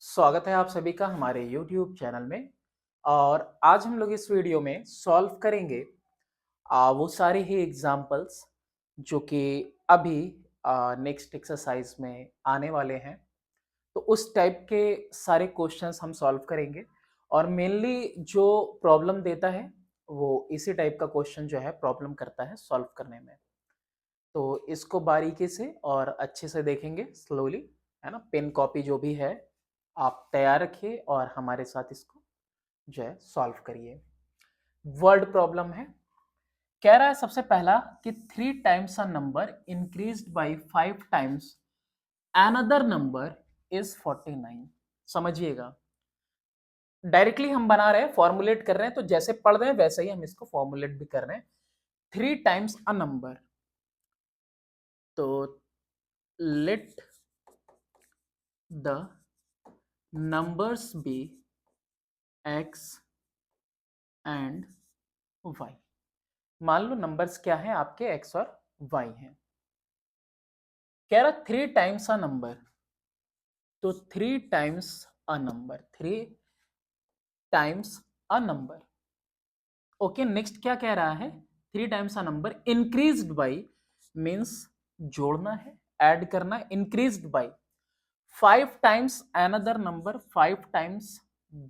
स्वागत है आप सभी का हमारे YouTube चैनल में। और आज हम लोग इस वीडियो में सॉल्व करेंगे वो सारे ही एग्जाम्पल्स जो कि अभी नेक्स्ट एक्सरसाइज में आने वाले हैं। तो उस टाइप के सारे क्वेश्चंस हम सॉल्व करेंगे और मेनली जो प्रॉब्लम देता है वो इसी टाइप का क्वेश्चन जो है प्रॉब्लम करता है सॉल्व करने में। तो इसको बारीकी से और अच्छे से देखेंगे स्लोली, है ना। पेन कॉपी जो भी है आप तैयार रखिए और हमारे साथ इसको जो है सॉल्व करिए। वर्ड प्रॉब्लम है। कह रहा है सबसे पहला कि 3 times a number increased by 5 times another number is 49। समझिएगा, डायरेक्टली हम बना रहे हैं, फॉर्मुलेट कर रहे हैं, तो जैसे पढ़ रहे हैं वैसे ही हम इसको फॉर्मुलेट भी कर रहे हैं। 3 टाइम्स अ नंबर, तो let the numbers be x and y. मान लो नंबर्स क्या है आपके एक्स और वाई हैं। कह रहा 3 टाइम्स अ नंबर, तो 3 times a number, 3 times a number. Okay, next क्या कह रहा है? 3 times a number increased by means जोड़ना है, ऐड करना है। Increased by 5 times another number, 5 times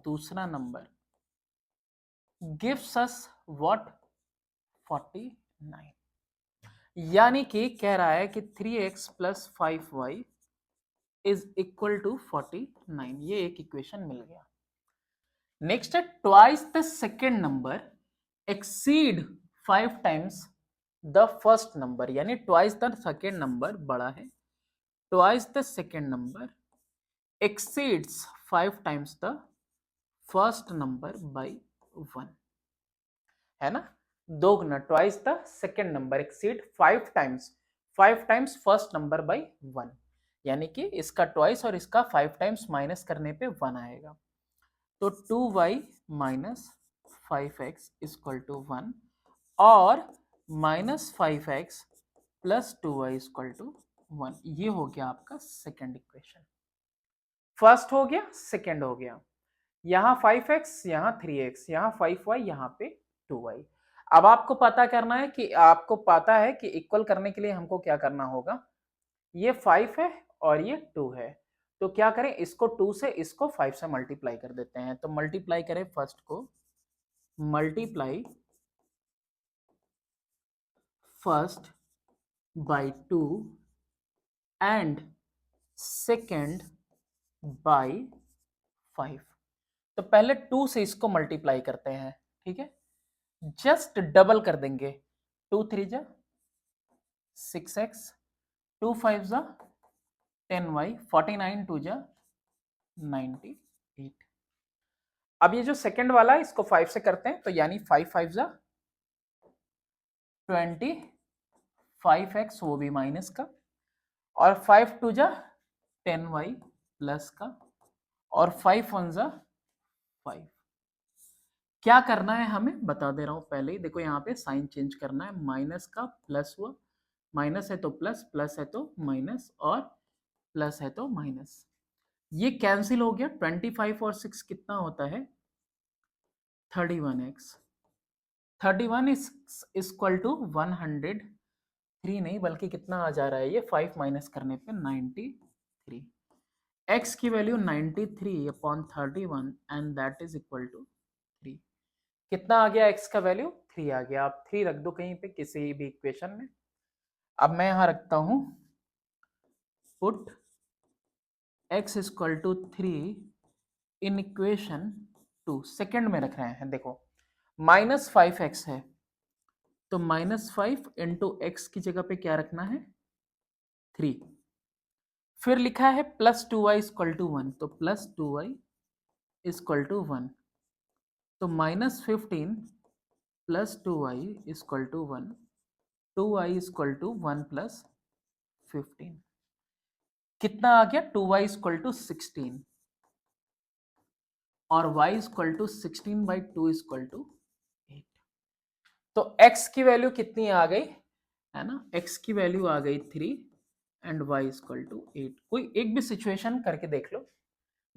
दूसरा नंबर, गिव्स अस व्हाट? 49। यानी कि कह रहा है कि 3x plus 5y is equal to 49। ये एक इक्वेशन मिल गया। नेक्स्ट है twice the second number exceed 5 times the first number, यानी ट्वाइस द सेकेंड नंबर बड़ा है, twice the second number exceeds 5 times the first number by 1, है ना। दो गुना, twice the second number exceed 5 times, 5 times first number by 1, यानी कि इसका ट्वाइस और इसका 5 टाइम्स माइनस करने पे 1 आएगा। तो 2y minus 5x equal to 1 और minus 5x plus 2y equal to 1। ये हो गया आपका सेकेंड इक्वेशन। फर्स्ट हो गया, सेकेंड हो गया। यहाँ 5x, यहाँ 3x, यहाँ 5y, यहाँ पे 2y। अब आपको पता करना है कि आपको पता है कि इक्वल करने के लिए हमको क्या करना होगा। ये 5 है और ये 2 है, तो क्या करें, इसको 2 से, इसको 5 से मल्टीप्लाई कर देते हैं। तो मल्टीप्लाई करें फर्स्ट को, multiply first by 2 and second by 5। तो पहले 2 से इसको मल्टीप्लाई करते हैं, ठीक है। जस्ट डबल कर देंगे, 2 3 जा 6x, 2 5 जा 10y, 49 2 जा 98। अब ये जो सेकंड वाला है इसको 5 से करते हैं, तो यानी 5 5 जा 25x, वो भी माइनस का, और 5 2 जा 10y प्लस का, और 5 1 जा 5। क्या करना है हमें बता दे रहा हूं पहले ही, देखो यहाँ पे साइन चेंज करना है। माइनस का प्लस हुआ, माइनस है तो प्लस, प्लस है तो माइनस, और प्लस है तो माइनस। ये कैंसिल हो गया। 25 और 6 कितना होता है? 31x। 31 इज इक्वल टू 103 नहीं, बल्कि कितना आ जा रहा है ये, 5 माइनस करने पे 93। x की value 93 upon 31 and that is equal to 3। कितना आ गया x का वैल्यू? 3 आ गया। आप 3 रख दो कहीं पे किसी भी इक्वेशन में। अब मैं यहां रखता हूं put x equal to 3 in equation 2। Second में रख रहे हैं, देखो माइनस 5x है, तो माइनस 5 इंटू एक्स की जगह पे क्या रखना है? 3। फिर लिखा है प्लस 2y इक्वल टू 1, तो प्लस 2y इक्वल टू 1, तो minus 15 plus 2y equal to 1, 2y equal to 1 plus 15। कितना आ गया? 2y इक्वल टू 16 और y equal to 16 by 2 equal to 8। तो x की वैल्यू कितनी आ गई, है ना? x की वैल्यू आ गई 3 एंड y इक्वल टू 8। कोई एक भी सिचुएशन करके देख लो।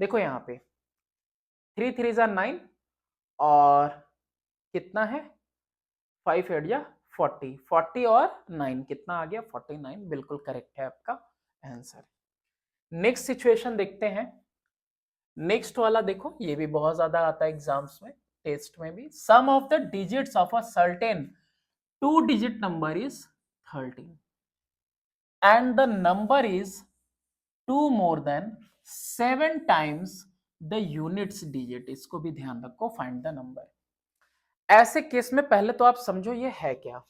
देखो यहाँ पे 3 3 जा 9 और कितना है 5 8 जा 40, 40 और 9 कितना आ गया 49, बिल्कुल करेक्ट है आपका आंसर। नेक्स्ट सिचुएशन देखते हैं। नेक्स्ट वाला देखो, ये भी बहुत ज्यादा आता है एग्जाम्स में, टेस्ट में भी। Sum of the digits of a certain 2 digit number is 13 and the number is 2 more than 7 times the units digit। इसको भी ध्यान रखो, फाइंड द नंबर। ऐसे केस में पहले तो आप समझो ये है क्या।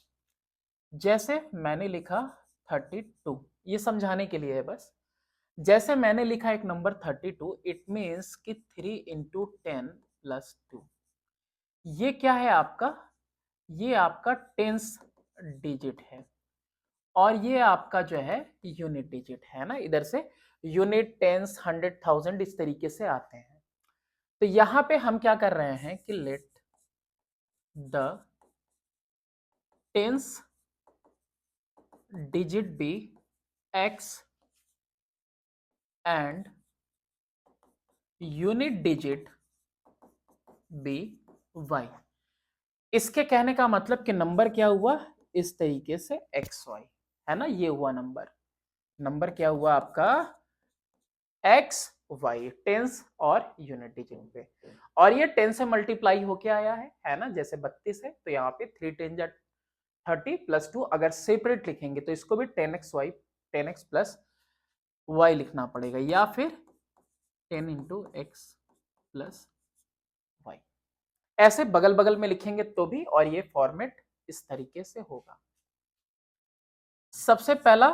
जैसे मैंने लिखा 32, ये समझाने के लिए है बस। जैसे मैंने लिखा एक नंबर 32, इट मीन्स कि 3 इंटू 10 प्लस 2। ये क्या है आपका, ये आपका टेंस डिजिट है और ये आपका जो है यूनिट डिजिट है ना। इधर से यूनिट, टेंस, 100,000 इस तरीके से आते हैं। तो यहां पे हम क्या कर रहे हैं कि let the tens digit be x and unit digit be y। इसके कहने का मतलब कि नंबर क्या हुआ इस तरीके से xy, है ना। ये हुआ नंबर, नंबर क्या हुआ आपका एक्स वाई, टेंस और यूनिट डिजिट पे। और ये 10 से मल्टीप्लाई होके आया है ना। जैसे 32 है तो यहाँ पे 3 10 जा 30 प्लस 2, अगर सेपरेट लिखेंगे तो इसको भी 10x y 10x plus y लिखना पड़ेगा, या फिर 10 इंटू एक्स प्लस वाई। ऐसे बगल बगल में लिखेंगे तो भी, और ये फॉर्मेट इस तरीके से होगा। सबसे पहला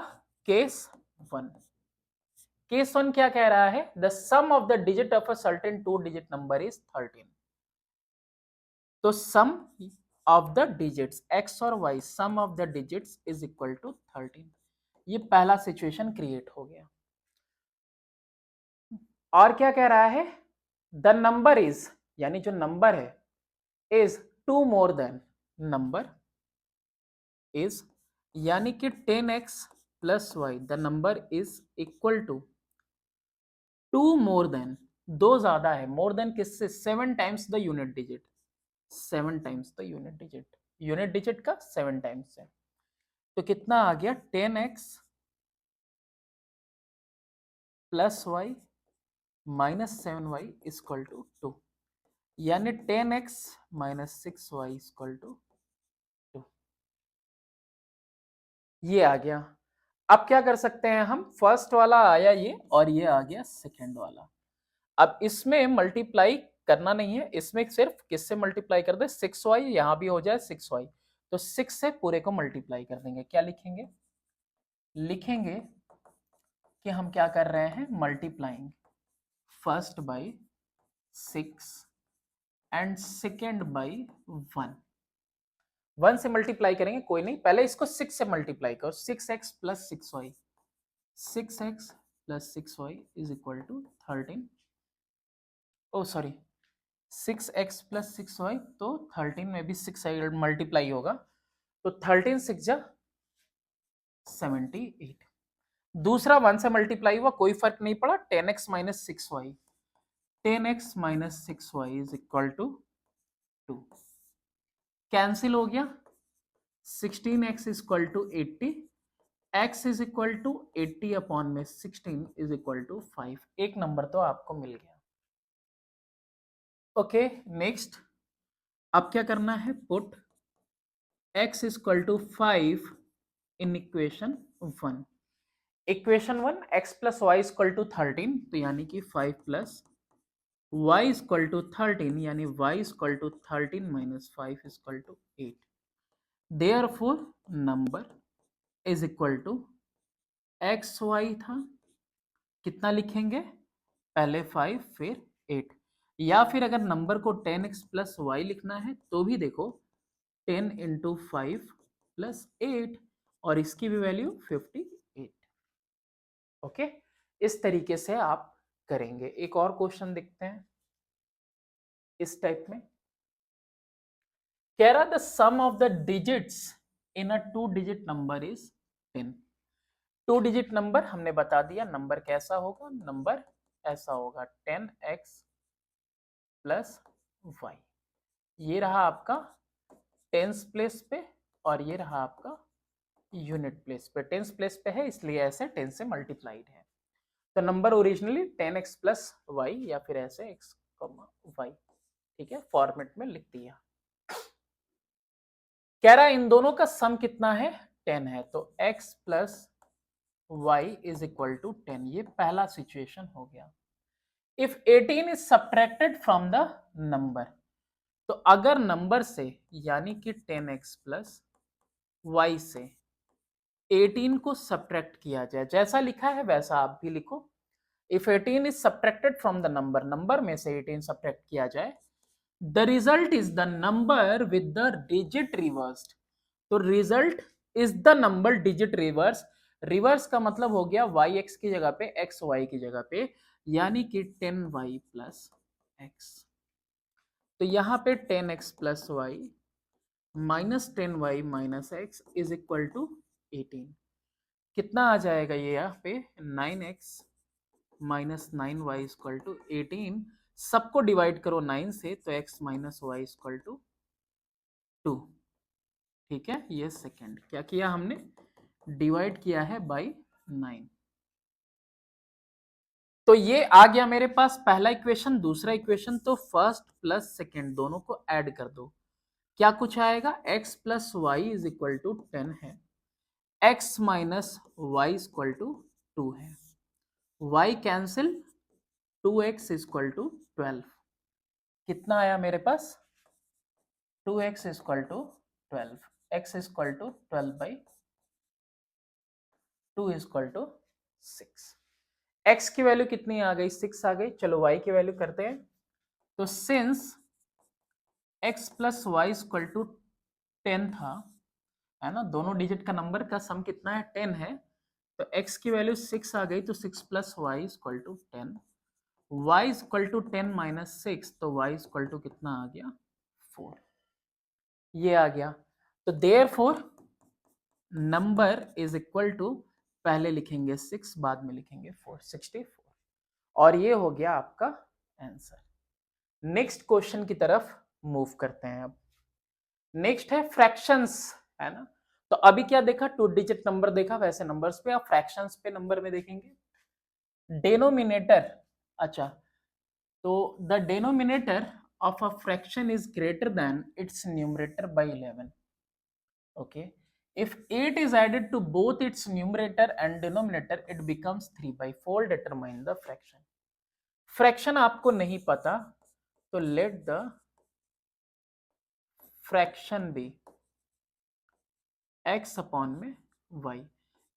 केस 1। केस 1 क्या कह रहा है, the sum of the digit of a certain 2 digit number is 13। तो sum of the digits x और y, sum of the digits is equal to 13। ये पहला सिचुएशन क्रिएट हो गया। और क्या कह रहा है, द नंबर इज, यानी जो नंबर है is 2 more than, number is यानी कि 10x plus y, the number is equal to 2 more than, 2 ज्यादा है, मोर देन किससे, 7 times the unit digit, 7 times the unit digit, unit digit का 7 टाइम्स है। तो कितना आ गया 10x plus y minus 7y equal to 2, यानी 10x minus 6y equal to 2। ये आ गया। अब क्या कर सकते हैं हम, फर्स्ट वाला आया ये और ये आ गया सेकेंड वाला। अब इसमें मल्टीप्लाई करना नहीं है, इसमें सिर्फ किससे मल्टीप्लाई कर दे, 6y, यहां भी हो जाए 6y, तो 6 से पूरे को मल्टीप्लाई कर देंगे। क्या लिखेंगे, लिखेंगे कि हम क्या कर रहे हैं, multiplying first by 6 and second by 1। 1 से मल्टीप्लाई करेंगे, कोई नहीं, पहले इसको 6 से मल्टीप्लाई करो, 6x plus 6y, 6x plus 6y is equal to 13, oh sorry 6x plus 6y, तो 13 में भी 6 मल्टीप्लाई होगा, तो 13 6 जा 78। दूसरा 1 से मल्टीप्लाई हुआ, कोई फर्क नहीं पड़ा, 10x minus 6y, 10x minus 6y is equal to 2। Cancel हो गया, 16x is equal to 80, x is equal to 80 upon में 16 इज इक्वल टू 5। एक नंबर तो आपको मिल गया। ओके नेक्स्ट, अब क्या करना है, put x is equal to 5 in equation 1। Equation 1 x plus y equal to 13, तो यानी कि 5 प्लस वाई इक्वल टू 13, यानी y equal to 13 minus 5 equal to 8। Therefore number is equal to x y था, कितना लिखेंगे, पहले 5 फिर 8, या फिर अगर नंबर को 10x प्लस वाई लिखना है तो भी देखो 10 इंटू 5 प्लस 8, और इसकी भी वैल्यू 58। ओके, इस तरीके से आप करेंगे। एक और क्वेश्चन देखते हैं इस टाइप में। कह रहा the sum of the digits in a 2 digit number is 10। 2 digit number हमने बता दिया, नंबर कैसा होगा, नंबर ऐसा होगा 10x प्लस वाई। ये रहा आपका टेंस प्लेस पे और ये रहा आपका यूनिट प्लेस पे। टेंस प्लेस पे है इसलिए ऐसे 10 से मल्टीप्लाइड है। तो number originally 10x plus Y या फिर ऐसे x वाई, ठीक है, फॉर्मेट में लिख दिया। कह रहा है इन दोनों का सम कितना है, 10 है, तो x plus y is equal to 10। ये पहला सिचुएशन हो गया। If 18 is subtracted from the number, तो अगर नंबर से यानी कि 10x प्लस वाई से 18 को सब्ट्रैक्ट किया जाए, जैसा लिखा है वैसा आप भी लिखो। If 18 is subtracted from the number, number में से 18 सब्ट्रैक्ट किया जाए, the result is the number with the digit reversed. तो result is the number digit reverse. Reverse का मतलब हो गया वाई एक्स की जगह पे एक्स वाई की जगह पे, यानी कि 10y प्लस एक्स। तो यहां पे 10x plus y minus 10y minus x is equal to 18। कितना आ जाएगा ये यहाँ पे 9x minus 9y equal to 18। सबको डिवाइड करो 9 से, तो x minus y equal to 2। ठीक है, ये सेकेंड क्या किया हमने, डिवाइड किया है बाई 9। तो ये आ गया मेरे पास पहला इक्वेशन। दूसरा इक्वेशन, तो फर्स्ट प्लस सेकेंड दोनों को ऐड कर दो। क्या कुछ आएगा, x plus y is equal to 10 है, x minus y equal to 2 है, y cancel, 2x equal to 12। कितना आया मेरे पास, 2x equal to 12, x equal to 12 by 2 equal to 6। x की वैल्यू कितनी आ गई, 6 आ गई। चलो y की वैल्यू करते हैं। तो since x plus y equal to 10 था, है ना, दोनों डिजिट का नंबर का सम कितना है, 10 है, तो x की वैल्यू 6 आ गई, तो 6 plus y equal to 10। y equal to 10 minus 6, तो y इक्वल टू कितना आ गया, 4। ये आ गया। तो therefore number is equal to, पहले लिखेंगे 6 बाद में लिखेंगे 4, 64। और ये हो गया आपका आंसर। नेक्स्ट क्वेश्चन की तरफ मूव करते हैं। अब नेक्स्ट है फ्रैक्शंस, है ना। तो अभी क्या देखा, 2 डिजिट नंबर देखा, वैसे नंबर्स पे, अब फ्रैक्शंस पे नंबर में देखेंगे। डेनोमिनेटर, अच्छा, तो the denominator of a fraction is greater than it's numerator bye 11। okay, if 8 is added to both its numerator and denominator, it becomes 3/4। determine the fraction। Fraction आपको नहीं पता, तो let the fraction be x upon में y।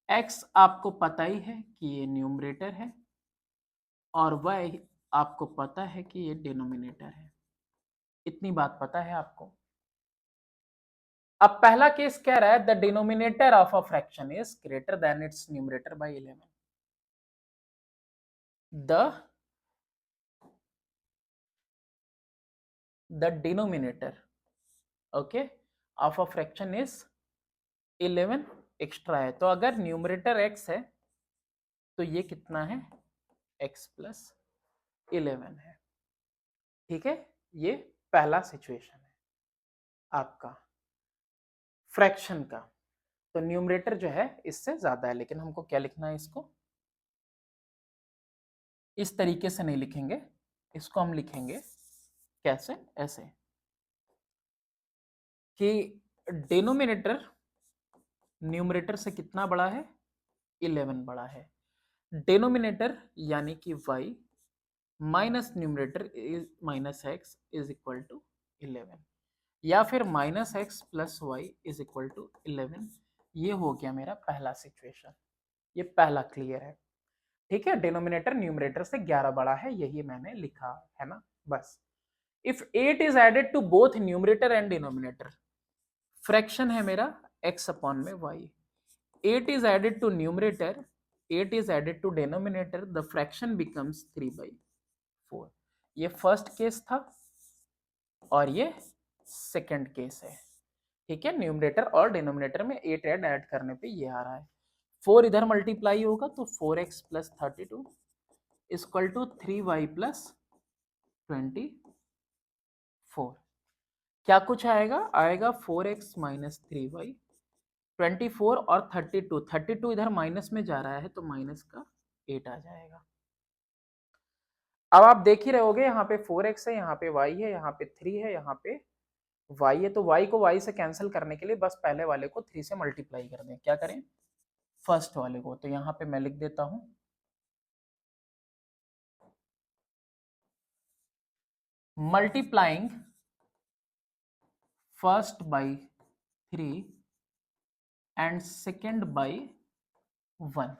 x आपको पता ही है कि ये न्यूमरेटर है और y आपको पता है कि ये डिनोमिनेटर है। इतनी बात पता है आपको। अब पहला केस कह रहा है the denominator of a fraction is greater than it's numerator bye 11। The denominator, okay, of a fraction is 11 extra है। तो अगर न्यूमरेटर x है तो ये कितना है, x प्लस 11 है। ठीक है, ये पहला सिचुएशन है आपका फ्रैक्शन का। तो न्यूमरेटर जो है इससे ज्यादा है, लेकिन हमको क्या लिखना है, इसको इस तरीके से नहीं लिखेंगे, इसको हम लिखेंगे कैसे, ऐसे कि डिनोमिनेटर न्यूमरेटर से कितना बड़ा है, 11 बड़ा है। डिनोमिनेटर यानी कि y minus numerator minus x is equal to 11, या फिर minus x plus y is equal to 11। ये हो गया मेरा पहला सिचुएशन, ये पहला क्लियर है। ठीक है, डिनोमिनेटर न्यूमरेटर से 11 बड़ा है, यही मैंने लिखा है ना, बस। If 8 is added to both numerator and denominator, fraction है मेरा x अपॉन में y, 8 is added to numerator, 8 is added to denominator, the fraction becomes 3/4। ये फर्स्ट केस था और ये सेकंड केस है। ठीक है, न्यूमरेटर और डिनोमिनेटर में 8 ऐड करने पे ये आ रहा है। 4 इधर मल्टीप्लाई होगा तो 4x plus 32 equal to 3y plus 24। क्या कुछ आएगा? आएगा 4x माइनस 3y, 24 और 32। 32 इधर माइनस में जा रहा है तो माइनस का 8 आ जाएगा। अब आप देख ही रहोगे, यहाँ पे 4x है, यहाँ पे y है, यहाँ पे 3 है, यहाँ पे y है, तो y को y से कैंसिल करने के लिए बस पहले वाले को 3 से मल्टीप्लाई कर दें। क्या करें? फर्स्ट वाले को। तो यहाँ पे मैं लिख देता हूं multiplying first by 3 and second by 1।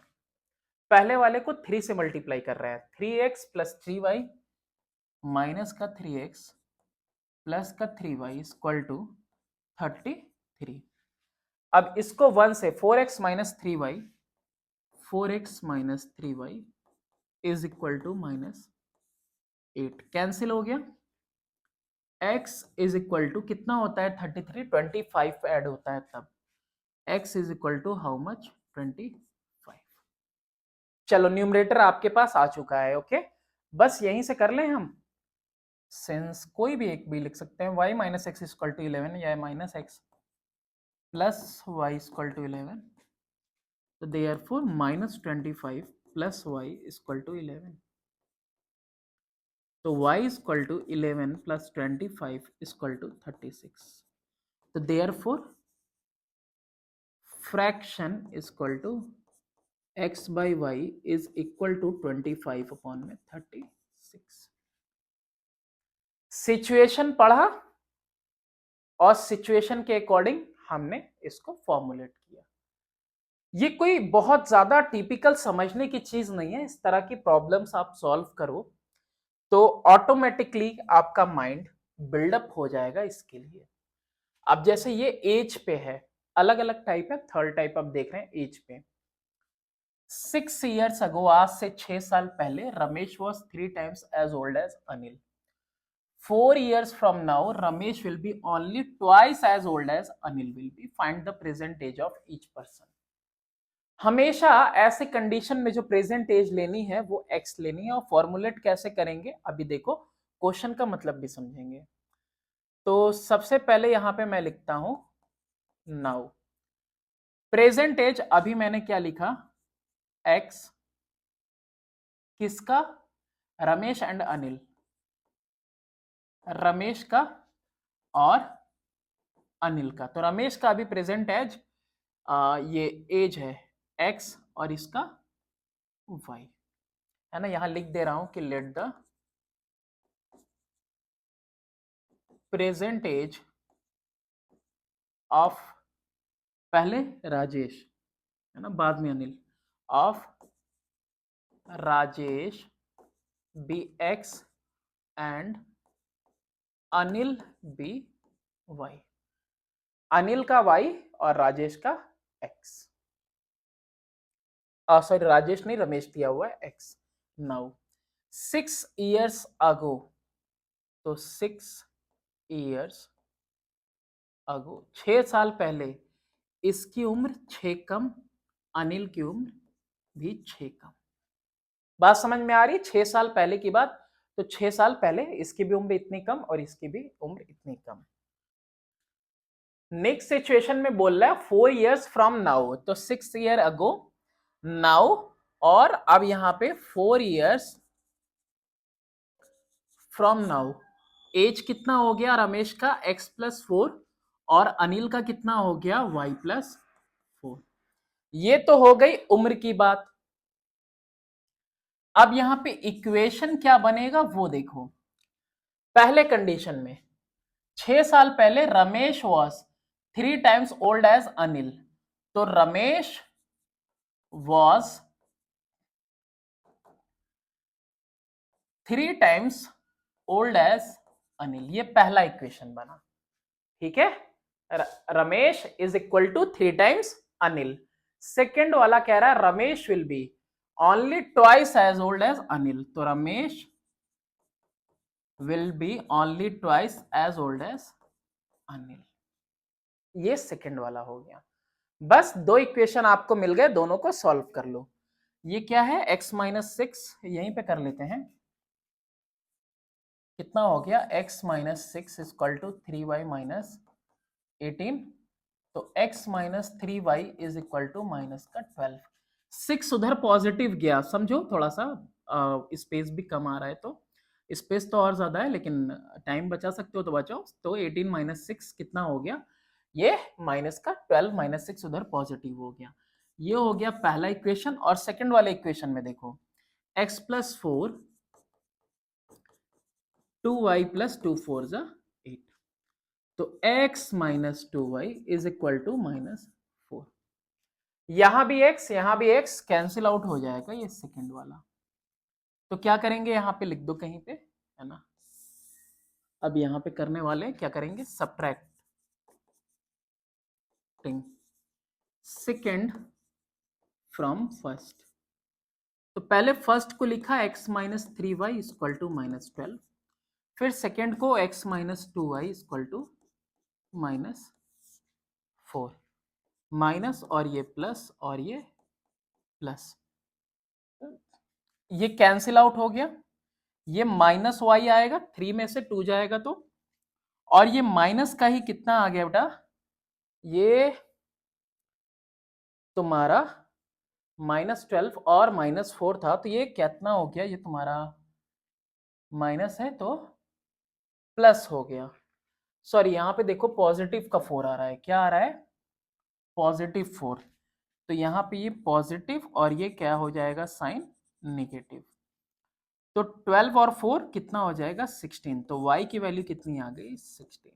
पहले वाले को 3 से मल्टीप्लाई कर रहा है। 3x प्लस 3y माइनस का 3x प्लस का 3y इक्वल टू 33। अब इसको 1 से 4x minus 3y, 4x minus 3y is equal to minus 8 cancel हो गया। x इज इक्वल टू कितना होता है? 33, 25 ऐड होता है तब x is equal to how much? 25। चलो न्यूमरेटर आपके पास आ चुका है। ओके, बस यहीं से कर लें हम। सिंस कोई भी एक भी लिख सकते हैं, y minus x equal to 11 या minus x plus y equal to 11, तो therefore minus 25 plus y equal to 11। तो y equal to 11 plus 25 equal to 36। तो therefore fraction equal to x by y is equal to 25 upon में 36। Situation पढ़ा और situation के according हमने इसको formulate किया। ये कोई बहुत ज्यादा टिपिकल समझने की चीज नहीं है। इस तरह की प्रॉब्लम्स आप सॉल्व करो तो ऑटोमेटिकली आपका माइंड बिल्डअप हो जाएगा इसके लिए। अब जैसे ये एज पे है, अलग अलग टाइप है। थर्ड टाइप आप देख रहे हैं एज पे। 6 years ago, आज से 6 साल पहले, Ramesh was 3 times as old as Anil. 4 years from now, Ramesh will be only twice as old as Anil will be. Find the present age of each person. हमेशा ऐसे कंडीशन में जो प्रेजेंट एज लेनी है वो x लेनी है। और फॉर्मुलेट कैसे करेंगे अभी देखो, क्वेश्चन का मतलब भी समझेंगे। तो सबसे पहले यहां पे मैं लिखता हूं नाउ प्रेजेंट एज। अभी मैंने क्या लिखा? x किसका? रमेश एंड अनिल, रमेश का और अनिल का। तो रमेश का अभी प्रेजेंट एज ये एज है x और इसका y है ना। यहां लिख दे रहा हूं कि let the present age of, पहले राजेश है ना, बाद में Anil, of Rajesh be x and Anil be y। Anil का y और राजेश का x। सॉरी, राजेश नहीं, रमेश दिया हुआ है x। नाउ 6 years ago, तो 6 years ago 6 साल पहले, इसकी उम्र 6 कम, अनिल की उम्र भी 6 कम। बात समझ में आ रही? 6 साल पहले की बात, तो 6 साल पहले इसकी भी उम्र इतनी कम और इसकी भी उम्र इतनी कम। नेक्स्ट सिचुएशन में बोल रहा है 4 years फ्रॉम नाउ, तो 6 year ago नाउ, और अब यहां पे 4 years फ्रॉम नाउ। एज कितना हो गया रमेश का? x प्लस 4, और अनिल का कितना हो गया? y plus 4। ये तो हो गई उम्र की बात। अब यहां पे इक्वेशन क्या बनेगा वो देखो। पहले कंडीशन में 6 साल पहले Ramesh was 3 times old as Anil, तो Ramesh was 3 times old as Anil. ये पहला इक्वेशन बना, ठीक है। Ramesh is equal to 3 times Anil. Second वाला कह रहा है Ramesh will be only twice as old as Anil, तो Ramesh will be only twice as old as Anil. ये सेकेंड वाला हो गया। बस 2 इक्वेशन आपको मिल गए, दोनों को सॉल्व कर लो। ये क्या है, x माइनस सिक्स, यहीं पे कर लेते हैं। कितना हो गया, x minus six equal to three y minus 18। तो x minus three y is equal to minus का 12। सिक्स उधर पॉजिटिव गया, समझो थोड़ा सा स्पेस भी कम आ रहा है, तो स्पेस तो और ज्यादा है लेकिन टाइम बचा सकते हो तो बचाओ। तो 18 माइनस सिक्स कितना हो गया, ये माइनस का 12, माइनस सिक्स उधर पॉजिटिव हो गया। ये हो गया पहला इक्वेशन। और सेकंड वाले इक्वेशन में देखो, x plus four, two y plus two four जा 8। तो x minus two y is equal to minus four. यहां भी x कैंसिल आउट हो जाएगा, ये सेकंड वाला। तो क्या करेंगे, यहां पे लिख दो कहीं पे, है ना। अब यहां पे करने वाले क्या करेंगे, सब्ट्रैक्टिंग सेकंड फ्रॉम फर्स्ट। तो पहले फर्स्ट को लिखा x minus three y equal to minus 12, फिर सेकेंड को x minus two y equal to minus 4। Minus और ये प्लस और ये प्लस, ये कैंसिल आउट हो गया। ये माइनस वाई आएगा, थ्री में से टू जाएगा तो, और ये माइनस का ही कितना आ गया बेटा, ये तुम्हारा माइनस 12 और माइनस 4 था, तो ये कितना हो गया, ये तुम्हारा माइनस है तो प्लस हो गया। सॉरी, यहां पे देखो पॉजिटिव का 4 आ रहा है, क्या आ रहा है, पॉजिटिव 4। तो यहाँ पे ये पॉजिटिव और ये क्या हो जाएगा, साइन नेगेटिव। तो 12 और 4 कितना हो जाएगा, 16। तो y की वैल्यू कितनी आ गई, 16।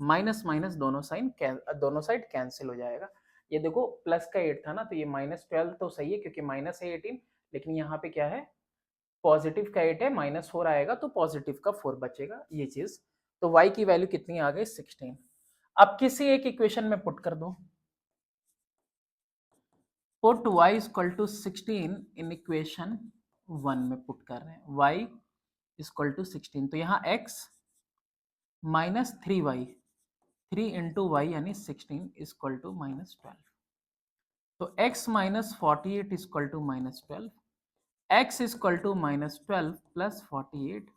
माइनस माइनस दोनों दोनों साइड कैंसिल हो जाएगा। ये देखो प्लस का 8 था ना, तो ये माइनस 12 तो सही है क्योंकि माइनस है 18, लेकिन यहाँ पे क्या है, पॉजिटिव का 8 है, माइनस 4 आएगा तो पॉजिटिव का 4 बचेगा, ये चीज। तो y की वैल्यू कितनी आ गई, 16। अब किसी एक इक्वेशन में पुट कर दो, put y equal to 16 in equation 1 में पुट कर रहे हैं, y इक्वल टू 16। तो यहाँ x minus three y, three into y यानी 16 इक्वल टू माइनस 12। तो x minus 48 equal to minus 12, x equal to minus 12 plus 48।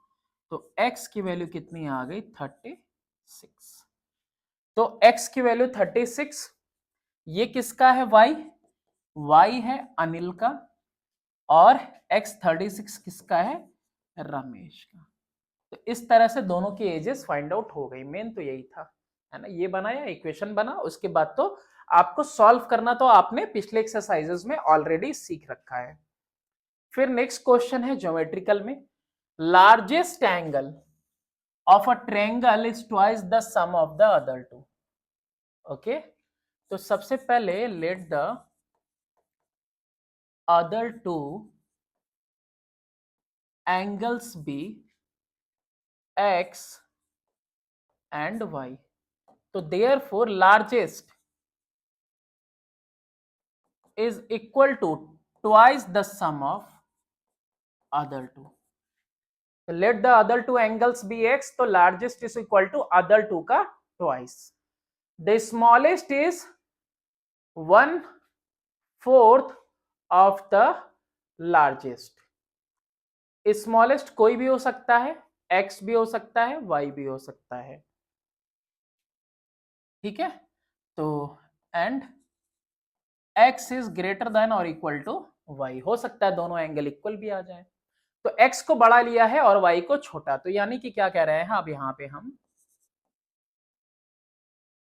तो x की वैल्यू कितनी आ गई, 36। तो x की वैल्यू 36, ये किसका है, y है अनिल का, और x 36 किसका है, रमेश का। तो इस तरह से दोनों की एजेस फाइंड आउट हो गई। मेन तो यही था, है ना, ये बनाया, इक्वेशन बना, उसके बाद तो आपको सॉल्व करना तो आपने पिछले एक्सरसाइजेस में ऑलरेडी सीख रखा है। फिर नेक्स्ट क्वेश्चन है ज्योमेट्रिकल में, largest angle of a triangle is twice the sum of the other two. Okay, तो सबसे पहले let the other two angles be x and y। तो therefore largest is equal to twice the sum of other two। तो let the other two angles be x, तो largest is equal to other two का twice। the smallest is 1/4 of the largest। Smallest कोई भी हो सकता है, x भी हो सकता है, y भी हो सकता है, ठीक है। तो and x is greater than और इक्वल टू y, हो सकता है दोनों एंगल इक्वल भी आ जाए। तो x को बड़ा लिया है और y को छोटा, तो यानी कि क्या कह रहे हैं, अब यहाँ पे हम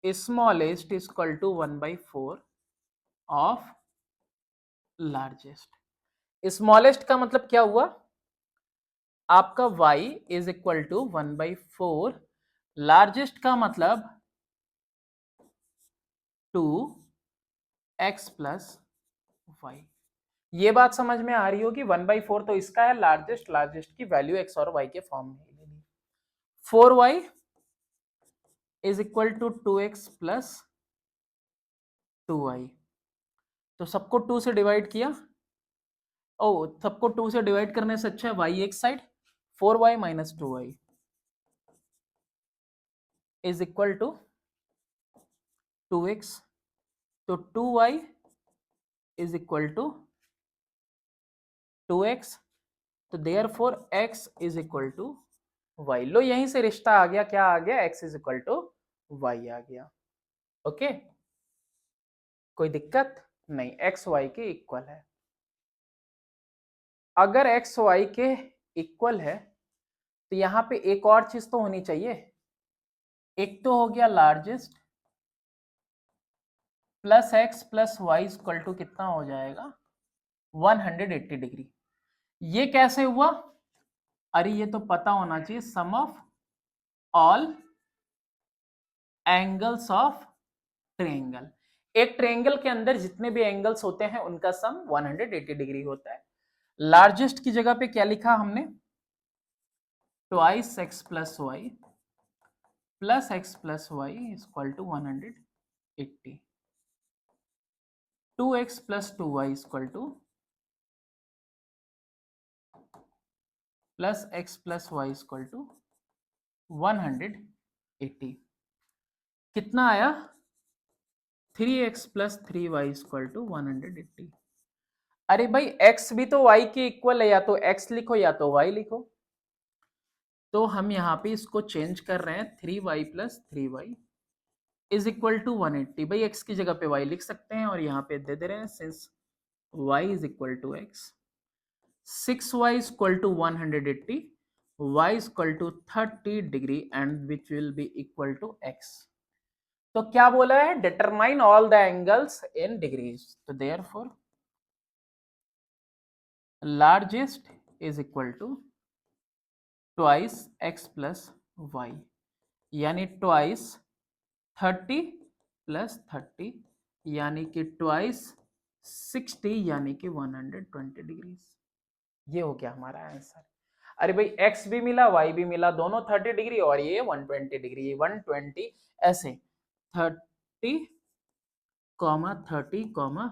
smallest is equal to 1/4 of largest. Smallest का मतलब क्या हुआ, आपका y is equal to 1/4, largest का मतलब 2x प्लस वाई। ये बात समझ में आ रही होगी, 1/4 तो इसका है लार्जेस्ट, लार्जेस्ट की वैल्यू x और y के फॉर्म में ले ली। 4y is equal to 2x plus 2y। तो सबको 2 से डिवाइड किया, ओ सबको 2 से डिवाइड करने से अच्छा है y एक side, 4y minus 2y is equal to 2x। तो 2y is equal to 2x, तो therefore x is equal to y। लो यहीं से रिश्ता आ गया, क्या आ गया, x is equal to y आ गया। ओके, कोई दिक्कत नहीं, x y के इक्वल है। अगर x y के इक्वल है तो यहां पे एक और चीज तो होनी चाहिए। एक तो हो गया largest plus x plus y equal to कितना हो जाएगा 180 डिग्री। ये कैसे हुआ, अरे ये तो पता होना चाहिए, sum of all angles of triangle. एक ट्रायंगल के अंदर जितने भी एंगल्स होते हैं उनका सम 180 डिग्री होता है। लार्जेस्ट की जगह पे क्या लिखा हमने, twice x plus y plus x plus y equal to 180। 2x plus 2y equal to plus x plus y equal to 180। कितना आया, 3x plus 3y equal to 180। अरे भाई x भी तो y के इक्वल है, या तो x लिखो या तो y लिखो। तो हम यहाँ पे इसको चेंज कर रहे हैं, 3y plus 3y is equal to 180। भाई x की जगह पे y लिख सकते हैं और यहाँ पे दे दे रहे हैं, since y is equal to x, 6y is equal to 180, y is equal to 30 degree and which will be equal to x। तो क्या बोला है, determine all the angles in degrees। तो therefore largest is equal to twice x plus y, यानी twice 30 plus 30 यानी कि twice 60 यानी कि 120 डिग्रीज। ये हो गया हमारा आंसर। अरे भाई x भी मिला y भी मिला, दोनों 30 डिग्री और ये 120 डिग्री, 120 ऐसे 30 30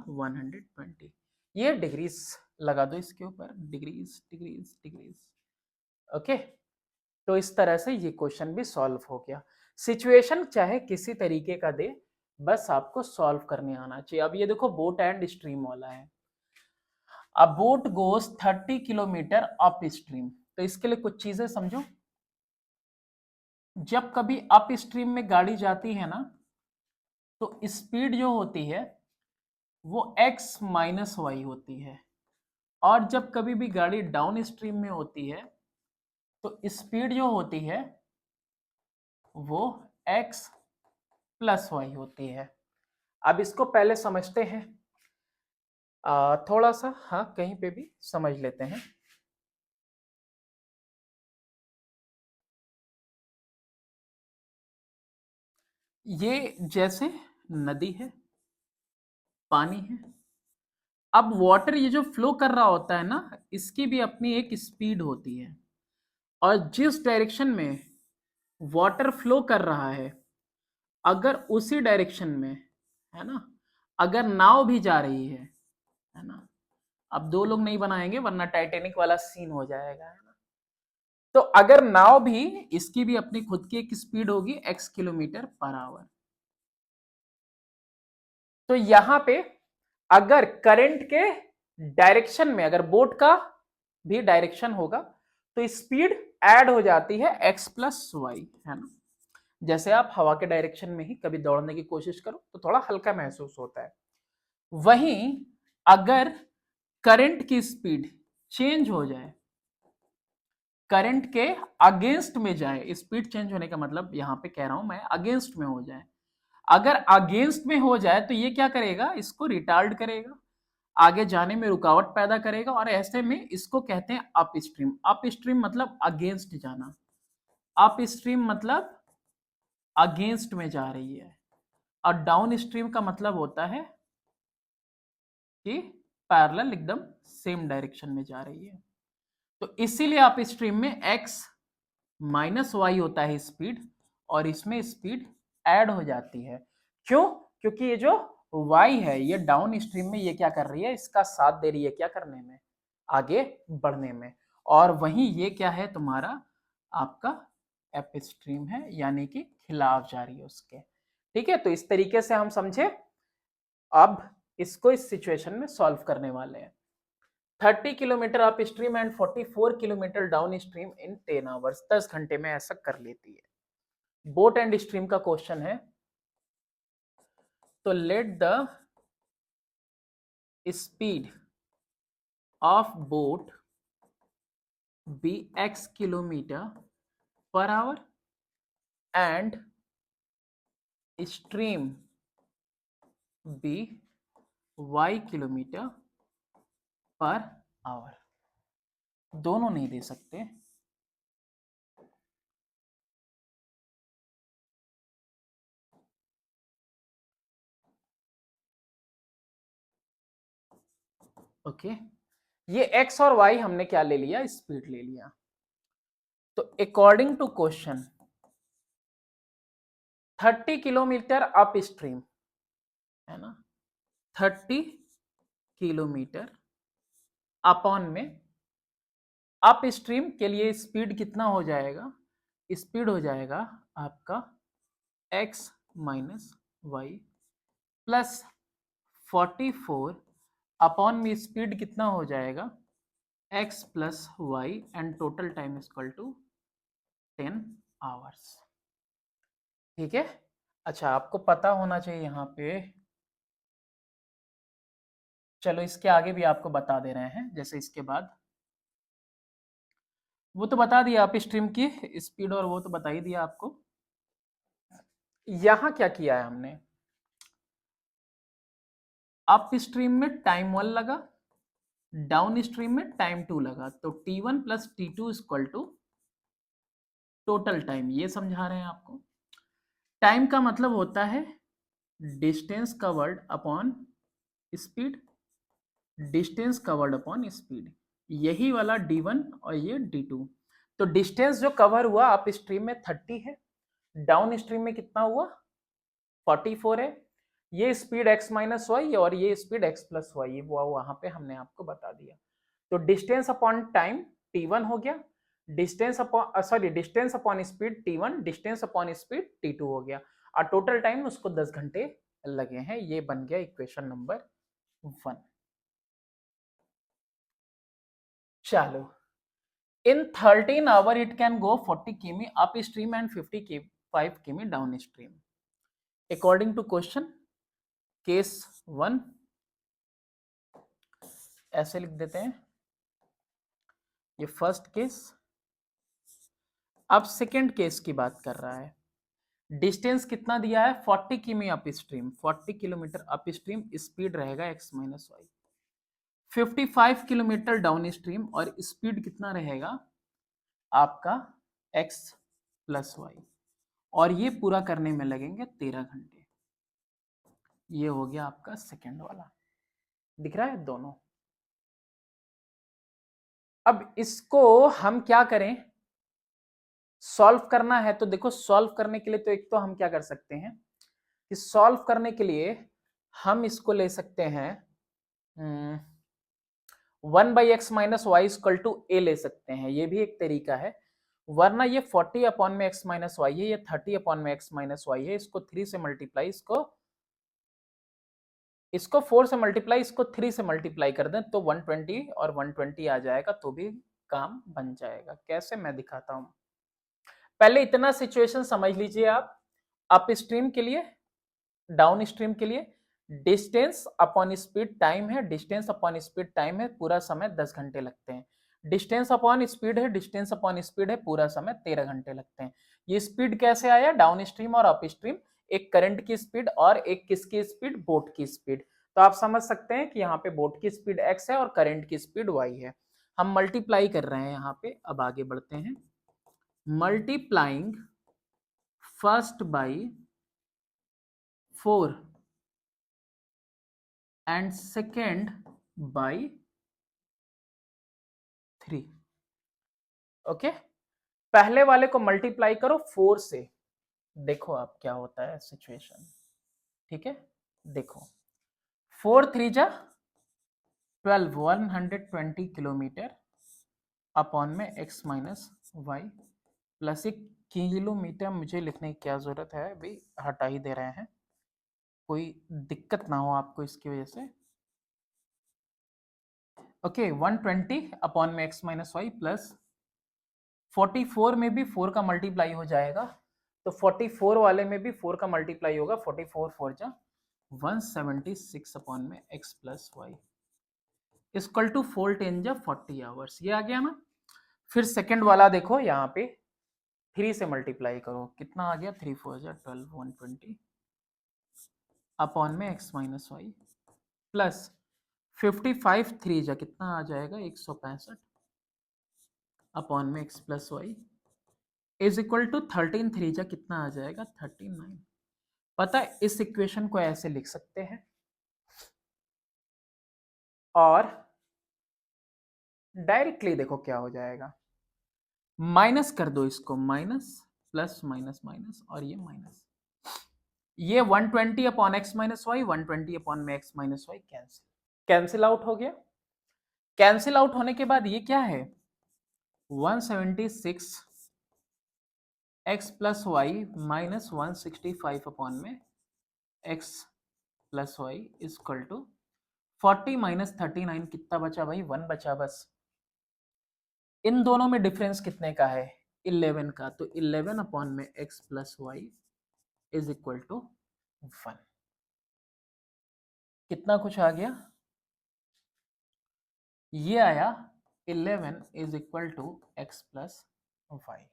120, ये डिग्रीज लगा दो इसके ऊपर, डिग्रीज डिग्रीज डिग्रीज। ओके, तो इस तरह से ये क्वेश्चन भी सॉल्व हो गया। सिचुएशन चाहे किसी तरीके का दे, बस आपको सॉल्व करने आना चाहिए। अब ये देखो बोट एंड स्ट्रीम वाला है, अ बोट गोस 30 किलोमीटर अप स्ट्रीम। तो इसके लिए कुछ चीजें समझो। जब कभी अप स्ट्रीम में गाड़ी जाती है ना, तो स्पीड जो होती है वो x माइनस वाई होती है, और जब कभी भी गाड़ी डाउन स्ट्रीम में होती है तो स्पीड जो होती है वो x प्लस वाई होती है। अब इसको पहले समझते हैं, थोड़ा सा हाँ कहीं पे भी समझ लेते हैं। ये जैसे नदी है, पानी है, अब वाटर ये जो फ्लो कर रहा होता है ना, इसकी भी अपनी एक स्पीड होती है, और जिस डायरेक्शन में वाटर फ्लो कर रहा है अगर उसी डायरेक्शन में, है ना, अगर नाव भी जा रही है ना, अब दो लोग नहीं बनाएंगे वरना टाइटैनिक वाला सीन हो जाएगा, है ना। तो अगर नाव भी, इसकी भी अपनी खुद की एक स्पीड होगी x किलोमीटर पर आवर। तो यहां पे अगर करंट के डायरेक्शन में, अगर बोट का भी डायरेक्शन होगा तो स्पीड ऐड हो जाती है x प्लस वाई, है ना। जैसे आप हवा के डायरेक्शन में ही कभी दौड़ने की कोशिश करो तो थोड़ा हल्का महसूस होता है, वहीं अगर करंट की स्पीड चेंज हो जाए, करंट के अगेंस्ट में जाए, स्पीड चेंज होने का मतलब यहां पे कह रहा हूं मैं अगेंस्ट में हो जाए, अगर अगेंस्ट में हो जाए तो ये क्या करेगा, इसको रिटार्ड करेगा, आगे जाने में रुकावट पैदा करेगा, और ऐसे में इसको कहते हैं अप स्ट्रीम। अप स्ट्रीम मतलब अगेंस्ट जाना, अप स्ट्रीम मतलब अगेंस्ट में जा रही है, और डाउन स्ट्रीम का मतलब होता है कि पैरेलल एकदम सेम डायरेक्शन में जा रही है। तो इसीलिए अप स्ट्रीम में x माइनस वाई होता है स्पीड, और इसमें स्पीड ऐड हो जाती है। क्यों, क्योंकि ये जो y है ये डाउन स्ट्रीम में ये क्या कर रही है, इसका साथ दे रही है क्या करने में, आगे बढ़ने में, और वहीं ये क्या है तुम्हारा आपका अप स्ट्रीम है, यानी कि खिलाफ जा रही है उसके। ठीक है, तो इस तरीके से हम समझे। अब इसको इस सिचुएशन में सॉल्व करने वाले हैं। 30 kilometre up stream and 44 kilometre down stream in 10 hours, 10 घंटे में ऐसा कर लेती है। बोट एंड स्ट्रीम का क्वेश्चन है, तो let the speed of boat be x kilometre per hour and stream be y kilometre per hour. दोनों नहीं दे सकते, ओके। ये x और y हमने क्या ले लिया, स्पीड ले लिया। तो according to question 30 kilometre up stream है ना, 30 किलोमीटर अपॉन में अप स्ट्रीम के लिए स्पीड कितना हो जाएगा, स्पीड हो जाएगा आपका x minus y plus 44 upon में स्पीड कितना हो जाएगा x plus y and total time equal to 10 hours. ठीक है। अच्छा, आपको पता होना चाहिए यहाँ पे, चलो इसके आगे भी आपको बता दे रहे हैं। जैसे इसके बाद वो तो बता दिया अप स्ट्रीम की स्पीड, और वो तो बता ही दिया आपको। यहां क्या किया है हमने, अप स्ट्रीम में टाइम 1 लगा, डाउन स्ट्रीम में टाइम 2 लगा, तो t1 plus t2 equal to total time, ये समझा रहे हैं आपको। टाइम का मतलब होता है distance covered upon speed, distance covered upon speed, यही वाला d1 और ये d2। तो डिस्टेंस जो कवर हुआ अप स्ट्रीम में 30 है, डाउन स्ट्रीम में कितना हुआ 44 है। ये स्पीड x माइनस वाई और ये स्पीड x प्लस वाई, वो वहां पे हमने आपको बता दिया। तो डिस्टेंस अपॉन टाइम t1 हो गया, distance upon distance upon speed t1, distance upon speed t2 हो गया, और टोटल टाइम उसको 10 घंटे लगे हैं। ये बन गया इक्वेशन नंबर 1। चलो, in 13 hour it can go 40 किमी अप स्ट्रीम एंड 55 किमी down stream. According to question case 1 ऐसे लिख देते हैं, ये फर्स्ट केस। अब सेकेंड केस की बात कर रहा है, डिस्टेंस कितना दिया है 40 किमी up stream, 40 kilometre up stream, speed रहेगा x minus y, 55 kilometre down stream और स्पीड कितना रहेगा आपका x प्लस वाई, और ये पूरा करने में लगेंगे 13 घंटे। ये हो गया आपका सेकेंड वाला, दिख रहा है दोनों। अब इसको हम क्या करें, सॉल्व करना है। तो देखो, सॉल्व करने के लिए तो एक तो हम क्या कर सकते हैं कि सॉल्व करने के लिए हम इसको ले सकते हैं 1/x minus y equal to a ले सकते हैं, ये भी एक तरीका है। वरना ये 40 अपॉन में x माइनस वाई है, ये 30 अपॉन में x माइनस वाई है, इसको 3 से मल्टीप्लाई, इसको 4 से मल्टीप्लाई, इसको 3 से मल्टीप्लाई कर दें तो 120 और 120 आ जाएगा, तो भी काम बन जाएगा। कैसे, मैं दिखाता हूं। पहले इतना सिचुएशन समझ लीजिए आप, अप स्ट्रीम के लिए, डाउन स्ट्रीम के लिए डिस्टेंस अपॉन स्पीड टाइम है, डिस्टेंस अपॉन स्पीड टाइम है, पूरा समय 10 घंटे लगते हैं। डिस्टेंस अपॉन स्पीड है, डिस्टेंस अपॉन स्पीड है, पूरा समय 13 घंटे लगते हैं। ये स्पीड कैसे आया, डाउन स्ट्रीम और अप स्ट्रीम, एक करंट की स्पीड और एक किसकी स्पीड, बोट की स्पीड। तो आप समझ सकते हैं कि यहाँ पे बोट की स्पीड x है और करंट की स्पीड y है। हम मल्टीप्लाई कर रहे हैं यहाँ पे। अब आगे बढ़ते हैं, multiplying first by 4 and second by 3। Okay, पहले वाले को मल्टीप्लाई करो 4 से, देखो आप क्या होता है सिचुएशन। ठीक है, देखो 4 3 जा 12, 120 किलोमीटर अपॉन में x minus y plus 1 kilometre. मुझे लिखने की क्या जरूरत है, अभी हटा ही दे रहे हैं, कोई दिक्कत ना हो आपको इसकी वजह से। ओके 120 अपॉन में x माइनस वाई प्लस 44 में भी 4 का मल्टीप्लाई हो जाएगा, तो 44 वाले में भी 4 का मल्टीप्लाई होगा, 44 4 जा 176 अपॉन में x plus y equal to 4 10 जा 40 आवर्स। ये आ गया ना। फिर सेकंड वाला देखो, यहाँ पे 3 से मल्टीप्लाई करो, कितना आ गया 3 4 जा 12 120 अपॉन में x माइनस वाई प्लस 55 3 जा कितना आ जाएगा 165 अपॉन में x plus y is equal to 13 3 जा कितना आ जाएगा 39। पता है इस इक्वेशन को ऐसे लिख सकते हैं और डायरेक्टली देखो क्या हो जाएगा, माइनस कर दो इसको, माइनस प्लस माइनस माइनस और ये माइनस, ये 120 upon x minus y 120 upon में x minus y cancel out हो गया। कैंसिल आउट होने के बाद ये क्या है 176 x plus y minus 165 upon में x plus y equal to 40 minus 39 कितना बचा भाई 1 बचा बस। इन दोनों में डिफरेंस कितने का है 11 का, तो 11 अपॉन में x plus y is equal to 1। कितना कुछ आ गया, ये आया 11 is equal to x plus y.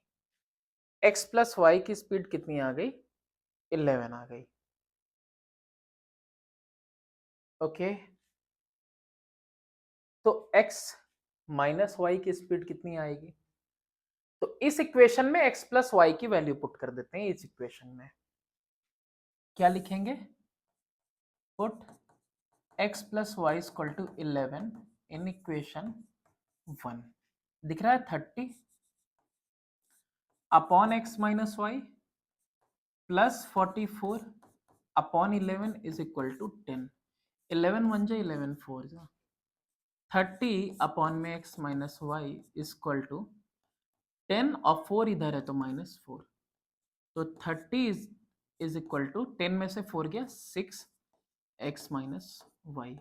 X plus y की स्पीड कितनी आ गई 11 आ गई। ओके तो x माइनस वाई की स्पीड कितनी आएगी, तो इस इक्वेशन में x प्लस वाई की वैल्यू पुट कर देते हैं। इस इक्वेशन में क्या लिखेंगे, put x plus y equal to 11 in equation 1, दिख रहा है 30 upon x minus y plus 44 upon 11 is equal to 10। 11 1 जा 11 4 जा 30 अपॉन में x minus y equal to 10 और 4 इधर है तो माइनस 4, तो 30 इज इक्वल टू 10 में से 4 गया 6 x minus y.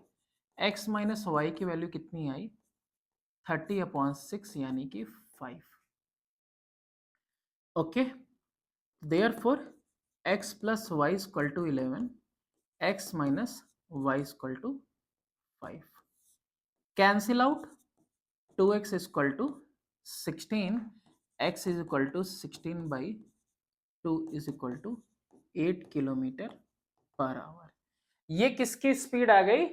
X minus y की वैल्यू कितनी आई 30 अपॉन 6 यानी कि 5। Okay therefore x plus y equal to 11 x minus y equal to 5। Cancel out 2x equal to 16 x is equal to 16 by 2 is equal to 8 kilometre per hour. ये किसकी speed आ गई,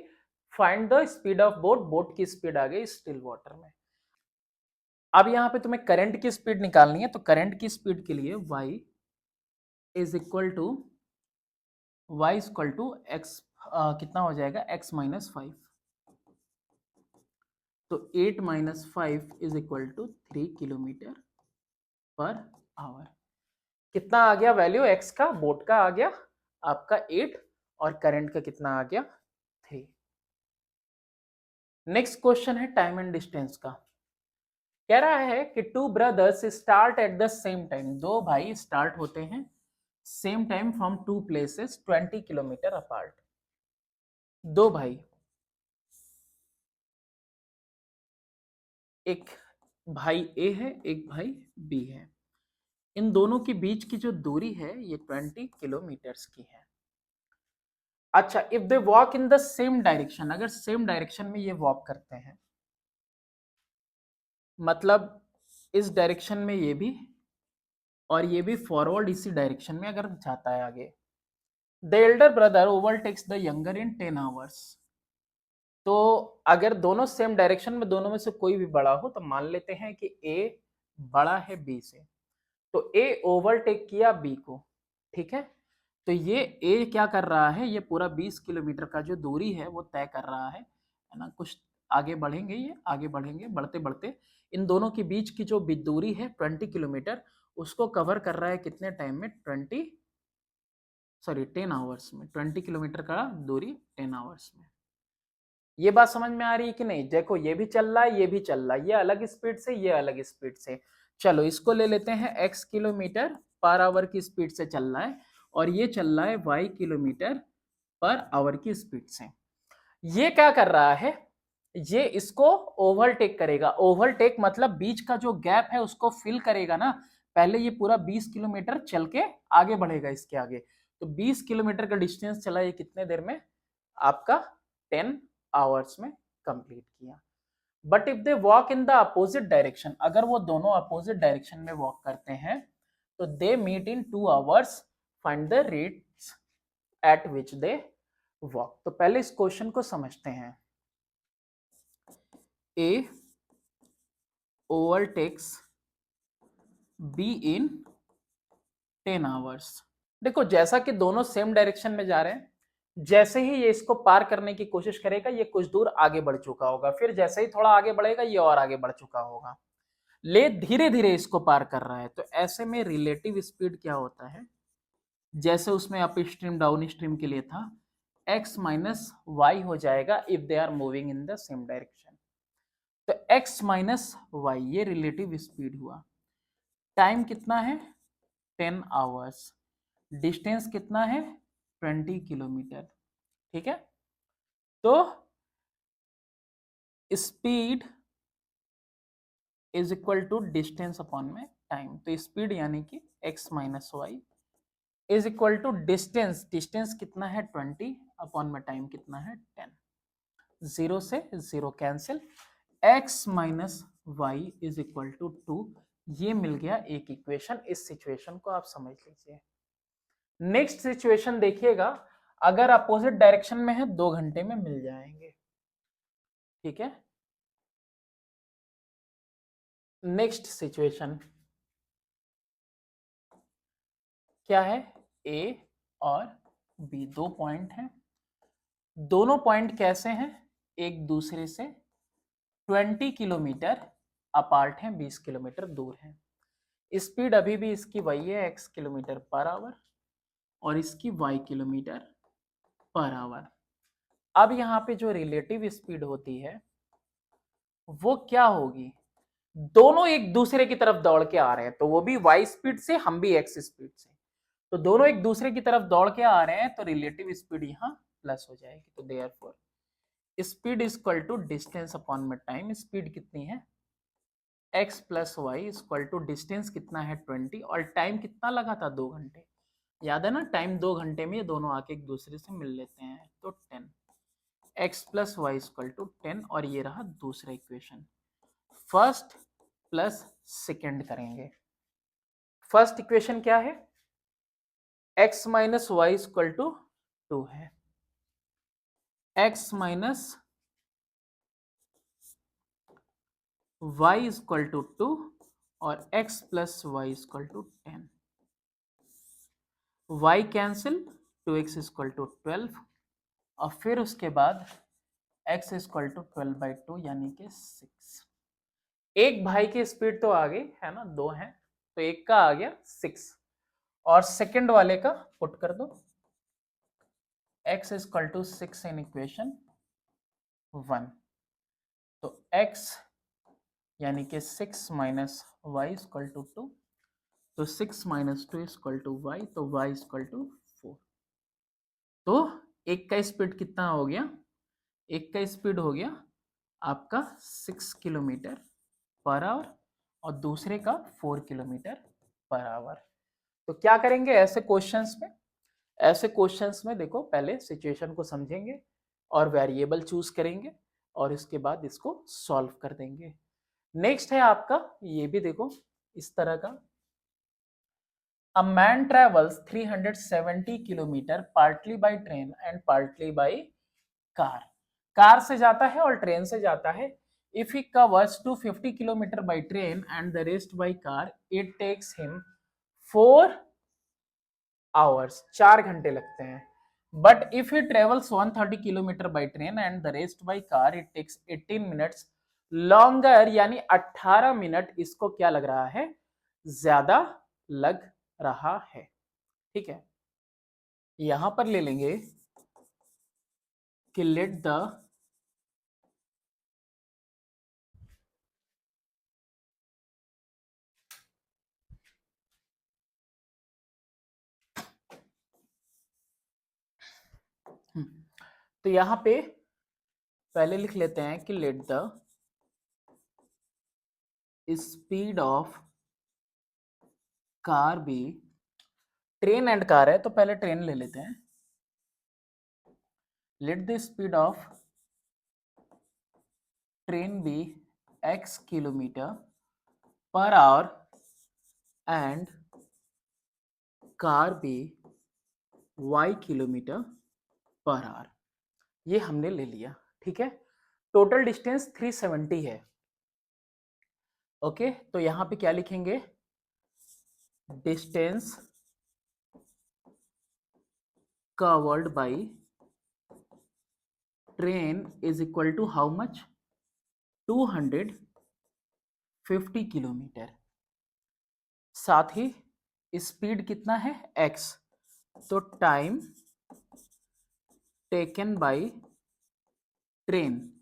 find the speed of boat, boat की speed आ गई still water में। अब यहां पे तुम्हें करंट की स्पीड निकालनी है, तो करंट की स्पीड के लिए y is equal to y equal to x कितना हो जाएगा x माइनस 5, तो 8 minus 5 is equal to 3 kilometre per hour. कितना आ गया वैल्यू x का, बोट का आ गया आपका 8 और करंट का कितना आ गया 3। नेक्स्ट क्वेश्चन है टाइम एंड डिस्टेंस का। कह रहा है कि two brothers start at the same time, दो भाई स्टार्ट होते हैं same time from two places 20 kilometre apart. दो भाई, एक भाई ए है एक भाई बी है, इन दोनों के बीच की जो दूरी है ये 20 किलोमीटर्स की है। अच्छा if they walk in the same direction, अगर सेम डायरेक्शन में ये वॉक करते हैं, मतलब इस डायरेक्शन में ये भी और ये भी फॉरवर्ड इसी डायरेक्शन में अगर जाता है आगे, the Elder brother overtakes the younger in 10 hours. तो अगर दोनों सेम डायरेक्शन में, दोनों में से कोई भी बड़ा हो, तो मान लेते हैं कि ए बड़ा है बी से, तो ए ओवरटेक किया बी को, ठीक है। तो ये ए क्या कर रहा है, ये पूरा 20 किलोमीटर का जो दूरी है वो तय कर रहा है ना। कुछ आगे बढ़ेंगे, ये आगे बढ़ेंगे, बढ़ते बढ़ते इन दोनों के बीच की जो दूरी है 20 किलोमीटर, उसको कवर कर रहा है कितने टाइम में 10 आवर्स में। 20 किलोमीटर का दूरी 10 आवर्स में। ये बात समझ में आ रही है कि नहीं, देखो ये भी चल रहा है ये भी चल रहा है, ये अलग स्पीड से ये अलग स्पीड से। चलो इसको ले लेते हैं x किलोमीटर पर आवर की स्पीड से चल रहा है और ये चल रहा है y किलोमीटर पर आवर की स्पीड से। ये क्या कर रहा है, ये इसको ओवरटेक करेगा। ओवरटेक मतलब बीच का जो गैप है उसको फिल करेगा ना। पहले ये पूरा 20 किलोमीटर चल के आगे बढ़ेगा इसके आगे। तो 20 किलोमीटर का डिस्टेंस चला ये कितने देर में? आपका 10 आवर्स में कंप्लीट किया। But if they walk in the opposite direction, अगर वो दोनों अपोजिट डायरेक्शन में वॉक करते हैं तो they meet in 2 hours, find the rates at which they walk. तो पहले इस क्वेश्चन को समझते हैं। A overtakes B in 10 hours. देखो जैसा कि दोनों सेम डायरेक्शन में जा रहे हैं, जैसे ही ये इसको पार करने की कोशिश करेगा ये कुछ दूर आगे बढ़ चुका होगा, फिर जैसे ही थोड़ा आगे बढ़ेगा ये और आगे बढ़ चुका होगा, ले धीरे धीरे इसको पार कर रहा है। तो ऐसे में रिलेटिव स्पीड क्या होता है, जैसे उसमें अप स्ट्रीम डाउन स्ट्रीम के लिए था, x माइनस वाई हो जाएगा if they are moving in the same direction. तो x माइनस वाई ये रिलेटिव स्पीड हुआ। टाइम कितना है? 10 आवर्स। डिस्टेंस कितना है? 20 किलोमीटर। ठीक है, तो speed is equal to distance upon में टाइम। तो स्पीड यानी कि x minus y is equal to distance, distance कितना है 20 अपॉन में टाइम कितना है 10। जीरो से zero cancel, x minus y is equal to 2। ये मिल गया एक इक्वेशन। इस सिचुएशन को आप समझ लीजिए। नेक्स्ट सिचुएशन देखिएगा, अगर अपोजिट डायरेक्शन में है 2 घंटे में मिल जाएंगे। ठीक है, नेक्स्ट सिचुएशन क्या है? ए और बी दो पॉइंट हैं। दोनों पॉइंट कैसे हैं? एक दूसरे से 20 किलोमीटर अपार्ट हैं, 20 किलोमीटर दूर हैं। स्पीड अभी भी इसकी वही है x किलोमीटर पर आवर और इसकी y किलोमीटर पर आवर। अब यहाँ पे जो रिलेटिव स्पीड होती है वो क्या होगी? दोनों एक दूसरे की तरफ दौड़ के आ रहे हैं, तो वो भी y स्पीड से, हम भी x स्पीड से, तो दोनों एक दूसरे की तरफ दौड़ के आ रहे हैं, तो रिलेटिव स्पीड यहाँ प्लस हो जाएगी। तो therefore speed is equal to distance upon में टाइम। स्पीड कितनी है? x plus y equal to distance कितना है 20 और टाइम कितना लगा था 2 घंटे। याद है ना, टाइम 2 घंटे में ये दोनों आके एक दूसरे से मिल लेते हैं। तो 10 x plus y equal to 10 और ये रहा दूसरा इक्वेशन। फर्स्ट प्लस सेकेंड करेंगे। फर्स्ट इक्वेशन क्या है? x minus y equal to 2 है। x minus y equal to 2 और x plus y equal to 10। y cancel, 2x equal to 12 और फिर उसके बाद x इक्वल टू 12/2 यानी कि 6। एक भाई की स्पीड तो आ गई है ना, 2 है तो एक का आ गया 6 और सेकंड वाले का पुट कर दो, x equal to 6 in equation 1। तो x यानी कि 6 माइनस वाई इक्वल टू 2, तो 6 माइनस 2 इक्वल टू वाई, तो y इक्वल टू 4। तो एक का स्पीड कितना हो गया? एक का स्पीड हो गया आपका 6 किलोमीटर पर आवर और दूसरे का 4 किलोमीटर पर आवर। तो क्या करेंगे ऐसे क्वेश्चंस में? ऐसे क्वेश्चंस में देखो पहले सिचुएशन को समझेंगे और वेरिएबल चूज करेंगे और इसके बाद इसको सॉल्व कर देंगे। नेक्स्ट है आपका, ये भी देखो इस तरह का। A man travels 370 kilometre partly by train and partly by car. Car से जाता है और ट्रेन से जाता है। If he covers 250 kilometre by train and the rest by car, it takes him 4 hours, 4 घंटे लगते हैं। But if he travels 130 kilometre by train and the rest by car, it takes 18 minutes longer, यानी 18 minute इसको क्या लग रहा है? ज्यादा लग रहा है। ठीक है, यहां पर ले लेंगे कि लेट द तो यहां पे पहले लिख लेते हैं कि let the speed of car be, train and car है तो पहले ट्रेन ले लेते हैं। Let the speed of train be x kilometre per hour and car be y kilometre per hour. ये हमने ले लिया, ठीक है। टोटल डिस्टेंस 370 है। ओके, तो यहां पे क्या लिखेंगे, distance covered by train is equal to how much, 250 kilometre. साथ ही स्पीड कितना है x, तो टाइम टेकन बाय ट्रेन।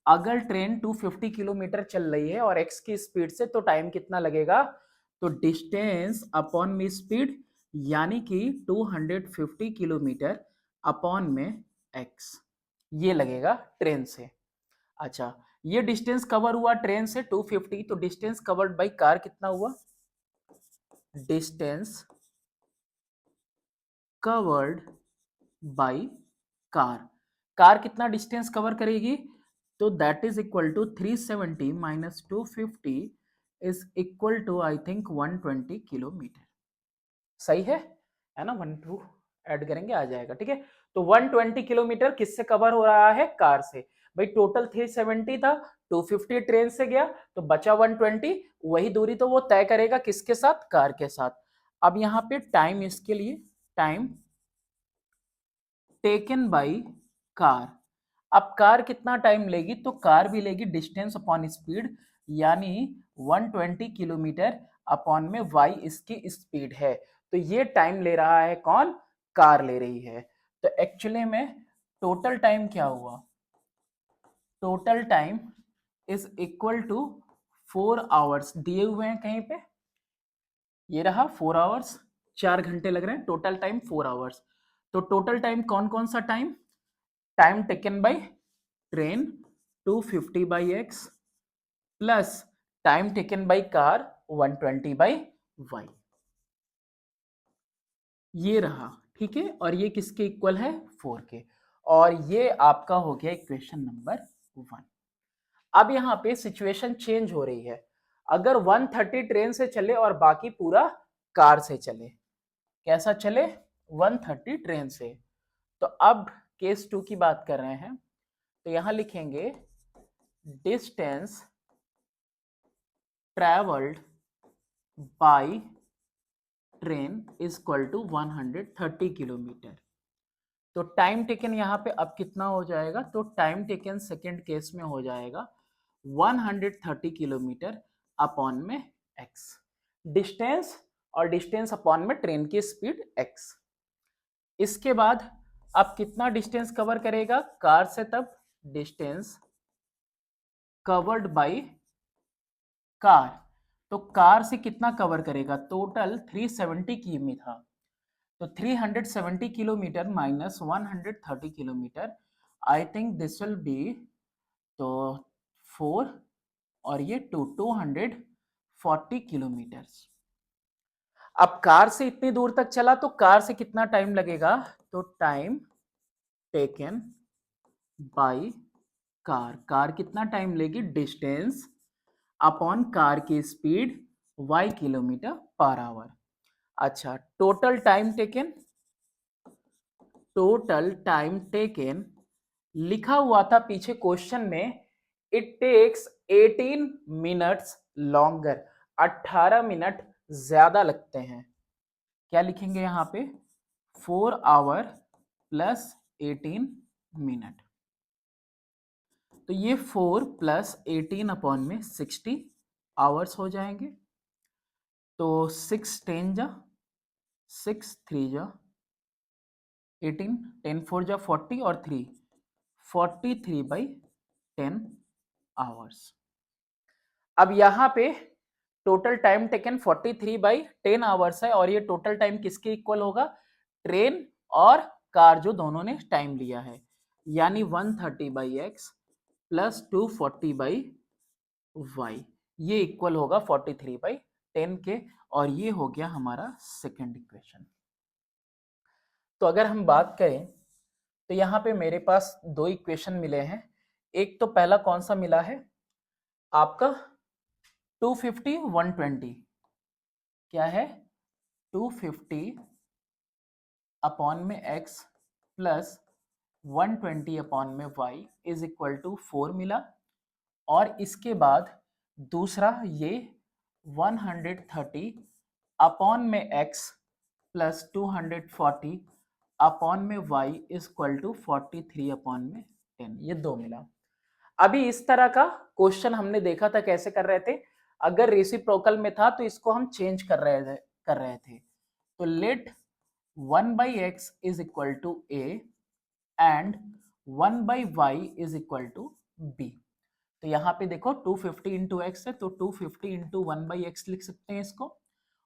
अगर ट्रेन 250 किलोमीटर चल रही है और x की स्पीड से, तो टाइम कितना लगेगा, तो डिस्टेंस अपॉन में स्पीड, यानी कि 250 किलोमीटर अपॉन में x, ये लगेगा ट्रेन से। अच्छा, ये डिस्टेंस कवर हुआ ट्रेन से 250, तो डिस्टेंस कवर्ड बाय कार कितना हुआ, distance covered by car, car कितना डिस्टेंस कवर करेगी, तो that is equal to 370 minus 250 is equal to I think 120 kilometre. सही है ना, 1 2 ऐड करेंगे आ जाएगा, ठीक है। तो 120 किलोमीटर किससे कवर हो रहा है, कार से। भाई टोटल 370 था, 250 ट्रेन से गया तो बचा 120, वही दूरी तो वो तय करेगा किसके साथ, कार के साथ। अब यहाँ पे टाइम, इसके लिए टाइम टेकन बाय कार। अब कार कितना टाइम लेगी, तो कार भी लेगी डिस्टेंस अपॉन स्पीड, यानी 120 किलोमीटर अपॉन में y इसकी स्पीड है। तो ये टाइम ले रहा है कौन, कार ले रही है। तो एक्चुअली में टोटल टाइम क्या हुआ, total time is equal to 4 hours, दिए हुए हैं कहीं पे, ये रहा 4 आवर्स, 4 घंटे लग रहे हैं, टोटल टाइम 4 आवर्स। तो टोटल टाइम कौन कौन सा time, time taken by train 250 by x plus time taken by car 120 by y, ये रहा, ठीक है। और ये किसके इक्वल है, 4 के। और ये आपका हो गया इक्वेशन नंबर 1। अब यहाँ पे सिचुएशन चेंज हो रही है, अगर 130 ट्रेन से चले और बाकी पूरा कार से चले, कैसा चले, 130 ट्रेन से। तो अब केस 2 की बात कर रहे हैं, तो यहां लिखेंगे distance travelled by train is equal to 130 kilometre. तो टाइम टेकन यहाँ पे अब कितना हो जाएगा, तो टाइम टेकन सेकेंड केस में हो जाएगा 130 किलोमीटर अपॉन में x, डिस्टेंस और डिस्टेंस अपॉन में ट्रेन की स्पीड x। इसके बाद अब कितना डिस्टेंस कवर करेगा कार से, तब डिस्टेंस कवर्ड बाय कार, तो कार से कितना कवर करेगा, टोटल 370 किमी था, तो 370 kilometre minus 130 kilometre, I think this will be, तो 4 और ये 240 किलोमीटर। अब कार से इतनी दूर तक चला तो कार से कितना टाइम लगेगा, तो time taken by car, car कितना टाइम लेगी, डिस्टेंस अपॉन कार की speed y kilometre per hour. अच्छा, टोटल टाइम टेकन लिखा हुआ था पीछे क्वेश्चन में, it takes 18 minutes longer, 18 minute ज्यादा लगते हैं। क्या लिखेंगे यहाँ पे, 4 आवर प्लस 18 मिनट, तो ये 4 प्लस 18 अपॉन में 60 आवर्स हो जाएंगे। तो 6 10 जा 6 3 जा 18, 10 4 जा 40 और 3 43 बाई 10 आवर्स। अब यहाँ पे total time taken 43 by 10 hours है, और ये टोटल टाइम किसके इक्वल होगा, ट्रेन और कार जो दोनों ने टाइम लिया है, यानी 130 बाई एक्स प्लस 240/y, ये इक्वल होगा 43/10 के, और ये हो गया हमारा सेकेंड इक्वेशन। तो अगर हम बात करें तो यहाँ पे मेरे पास दो इक्वेशन मिले हैं। एक तो पहला कौन सा मिला है आपका 250 120, क्या है 250 अपॉन में x प्लस 120 अपॉन में y इज इक्वल टू 4 मिला। और इसके बाद दूसरा ये 130 अपॉन में x प्लस 240 अपॉन में y is equal to 43 upon में 10, ये दो मिला। अभी इस तरह का क्वेश्चन हमने देखा था कैसे कर रहे थे, अगर रेसिप्रोकल में था तो इसको हम चेंज कर रहे थे। तो let 1/x is equal to a and 1/y is equal to b। तो यहाँ पे देखो 250 इंटू एक्स है, तो 250 इंटू 1/x लिख सकते हैं इसको,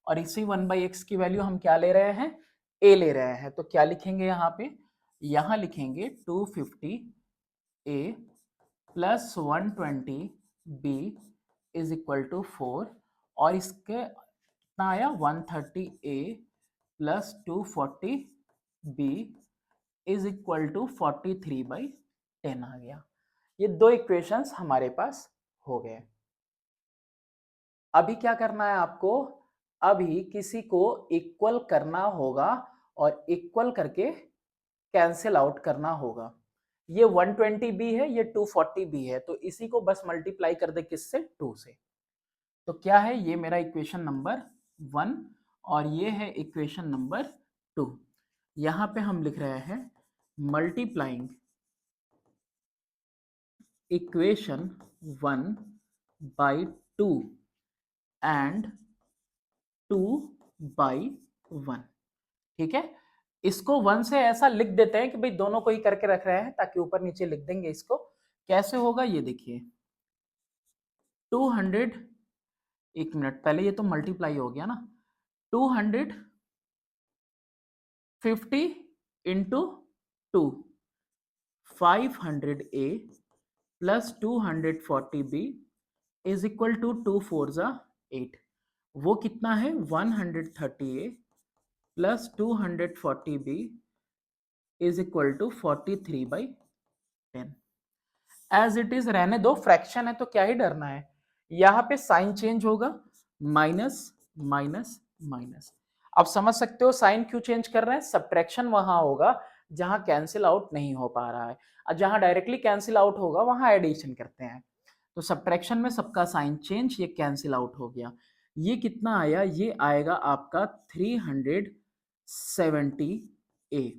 और इसी 1/x की वैल्यू हम क्या ले रहे हैं, a ले रहे हैं। तो क्या लिखेंगे यहाँ पे, यहाँ लिखेंगे 250a plus 120b is equal to 4, और इसके कितना आया 130a plus 240b is equal to 43/10 आ गया। ये दो इक्वेशंस हमारे पास हो गए। अभी क्या करना है आपको, अभी किसी को इक्वल करना होगा और इक्वल करके कैंसिल आउट करना होगा। ये 120 भी है, ये 240 भी है, तो इसी को बस मल्टीप्लाई कर दे किससे, 2 से। तो क्या है, ये मेरा इक्वेशन नंबर 1 और ये है इक्वेशन नंबर 2। यहां पे हम लिख रहे हैं मल्टीप्लाइंग इक्वेशन 1 बाई 2 एंड 2/1। ठीक है, इसको 1 से ऐसा लिख देते हैं कि भाई दोनों को ही करके रख रहे हैं, ताकि ऊपर नीचे लिख देंगे इसको। कैसे होगा ये देखिए, 200, एक मिनट पहले ये तो मल्टीप्लाई हो गया ना, 250 into 2 500a plus 240b is equal to 2 4 जा 8। वो कितना है 130a plus 240b is equal to 43/10। As it is रहने दो, फ्रैक्शन है तो क्या ही डरना है। यहाँ पे साइन चेंज होगा, माइनस माइनस माइनस। अब समझ सकते हो साइन क्यों चेंज कर रहे हैं, सब्ट्रैक्शन वहां होगा जहां कैंसिल आउट नहीं हो पा रहा है, और जहां डायरेक्टली कैंसिल आउट होगा वहां एडिशन करते हैं। तो सब्ट्रैक्शन में सबका साइन चेंज, ये कैंसिल आउट हो गया। ये कितना आया, ये आएगा आपका 370a,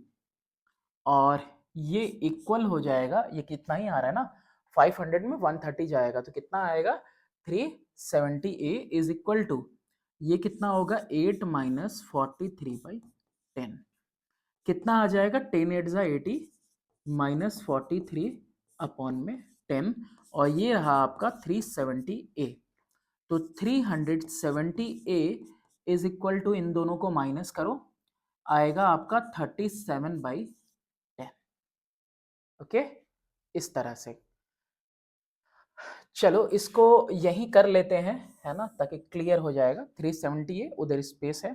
और ये इक्वल हो जाएगा, ये कितना ही आ रहा है ना, 500 में 130 जाएगा तो कितना आएगा 370a इज इक्वल टू, ये कितना होगा 8 माइनस 43/10, कितना आ जाएगा 10 8 जा 80 माइनस 43 अपॉन में 10, और ये रहा आपका 370a। तो 370a इज इक्वल टू, इन दोनों को माइनस करो, आएगा आपका 37/10। ओके, इस तरह से। चलो इसको यहीं कर लेते हैं, है ना, ताकि क्लियर हो जाएगा। 370 है, उधर स्पेस है,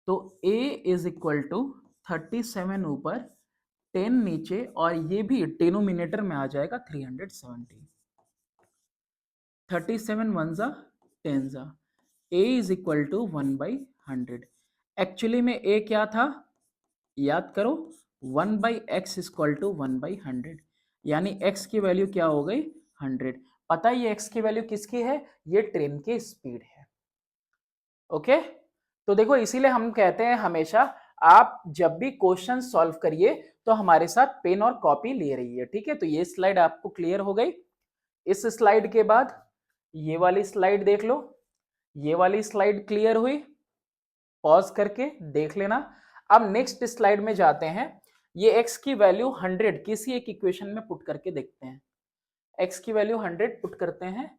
तो a इज इक्वल टू 37 ऊपर 10 नीचे, और ये भी डिनोमिनेटर में आ जाएगा 370। 37 1 जा 10 जा, a is equal to 1/100। Actually में a क्या था, याद करो, 1/x इक्वल टू 1/100, यानी x की वैल्यू क्या हो गई 100। पता है ये x की वैल्यू किसकी है, ये ट्रेन की स्पीड है। ओके, तो देखो इसीलिए हम कहते हैं हमेशा आप जब भी क्वेश्चन सॉल्व करिए तो हमारे साथ पेन और कॉपी ले रही है। ठीक है, तो ये स्लाइड आपको क्लियर हो गई। इस स्लाइड के बाद ये वाली स्लाइड देख लो, ये वाली स्लाइड क्लियर हुई, पॉज करके देख लेना। अब नेक्स्ट स्लाइड में जाते हैं, ये x की वैल्यू 100 किसी एक इक्वेशन में पुट करके देखते हैं। x की वैल्यू 100 पुट करते हैं,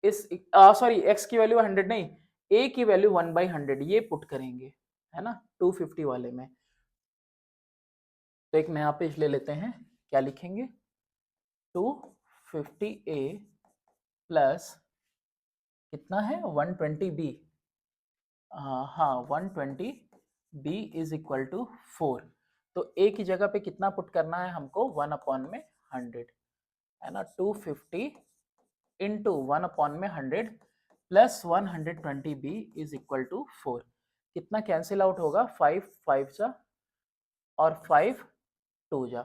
इस सॉरी x की वैल्यू 100 नहीं, a की वैल्यू 1/100 ये पुट करेंगे, है ना, 250 वाले में। तो एक नया पेज ले लेते हैं, क्या लिखेंगे 2 50A प्लस कितना है 120B, हाँ 120B इज इक्वल टू 4। तो A की जगह पे कितना पुट करना है हमको 1/100, है ना, 250 into 1/100 plus 120B is equal to 4। कितना कैंसिल आउट होगा, 5 5 जा और 5 2 जा,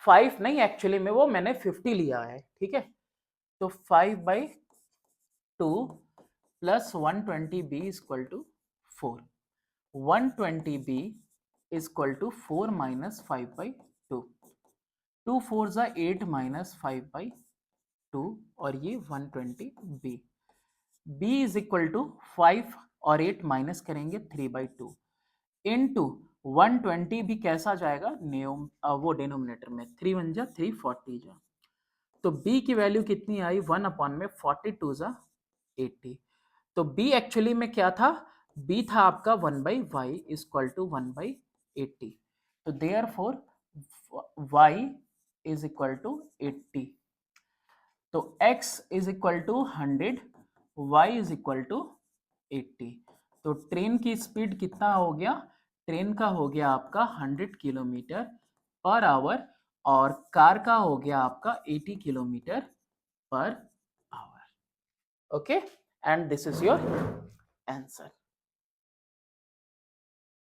5 नहीं एक्चुअली में वो मैंने 50 लिया है, ठीक है। तो 5/2 plus 120B is equal to 4। 120B is equal to 4 minus 5/2, 2 4 जा 8 माइनस 5/2 और ये 120B। B is equal to 5 और 8 माइनस करेंगे 3/2 इंटू 120 भी कैसा जाएगा वो डिनोमिनेटर में, 3 1 जा 3 40 जा, तो B की वैल्यू कितनी आई 1/42 जा 80। तो B एक्चुअली में क्या था, B था आपका 1/y इक्वल टू 1/80। तो therefore y is equal to 80। तो x is equal to 100, y is equal to 80। तो ट्रेन की स्पीड कितना हो गया, ट्रेन का हो गया आपका 100 किलोमीटर पर आवर और कार का हो गया आपका 80 kilometre per our. Okay, and this is your answer.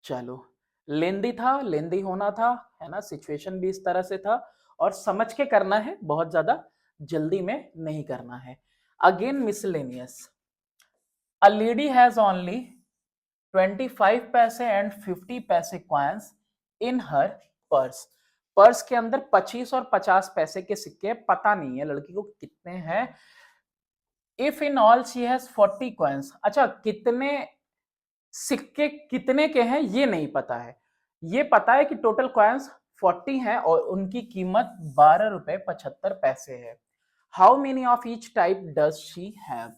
चलो, लेंदी था, लेंदी होना था, है ना, सिचुएशन भी इस तरह से था और समझ के करना है, बहुत ज्यादा जल्दी में नहीं करना है। Again miscellaneous, a lady has only 25 पैसे एंड 50 पैसे coins in her purse. Purse के अंदर 25 और 50 पैसे के सिक्के, पता नहीं है लड़की को कितने हैं। If in all she has 40 coins, अच्छा कितने सिक्के कितने के हैं ये नहीं पता है, ये पता है कि टोटल कॉइन्स 40 हैं और उनकी कीमत 12 रुपए 75 पैसे है। How many of each type does she have.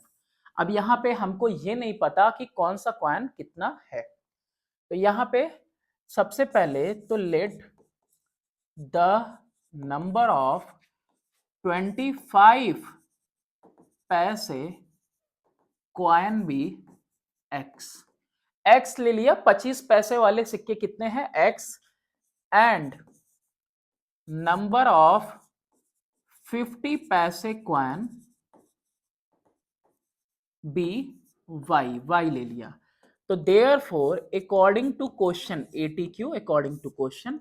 अब यहाँ पे हमको ये नहीं पता कि कौन सा कॉइन कितना है, तो यहाँ पे सबसे पहले तो लेट द नंबर ऑफ 25 पैसे कॉइन बी एक्स। एक्स ले लिया, 25 पैसे वाले सिक्के कितने हैं एक्स, एंड नंबर ऑफ 50 पैसे कॉइन बी वाई, वाई ले लिया। तो therefore according to question ATQ, according to question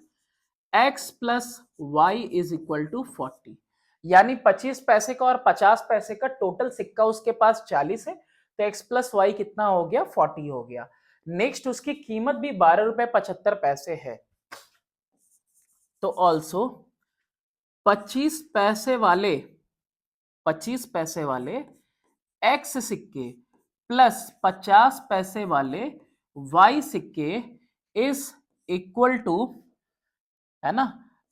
x plus y is equal to 40, यानी 25 पैसे का और 50 पैसे का टोटल सिक्का उसके पास 40 है, तो x प्लस वाई कितना हो गया 40 हो गया। नेक्स्ट उसकी कीमत भी 12 रुपए 75 पैसे है, तो ऑल्सो 25 पैसे वाले 25 पैसे वाले x सिक्के प्लस 50 पैसे वाले y सिक्के इज इक्वल टू, है ना,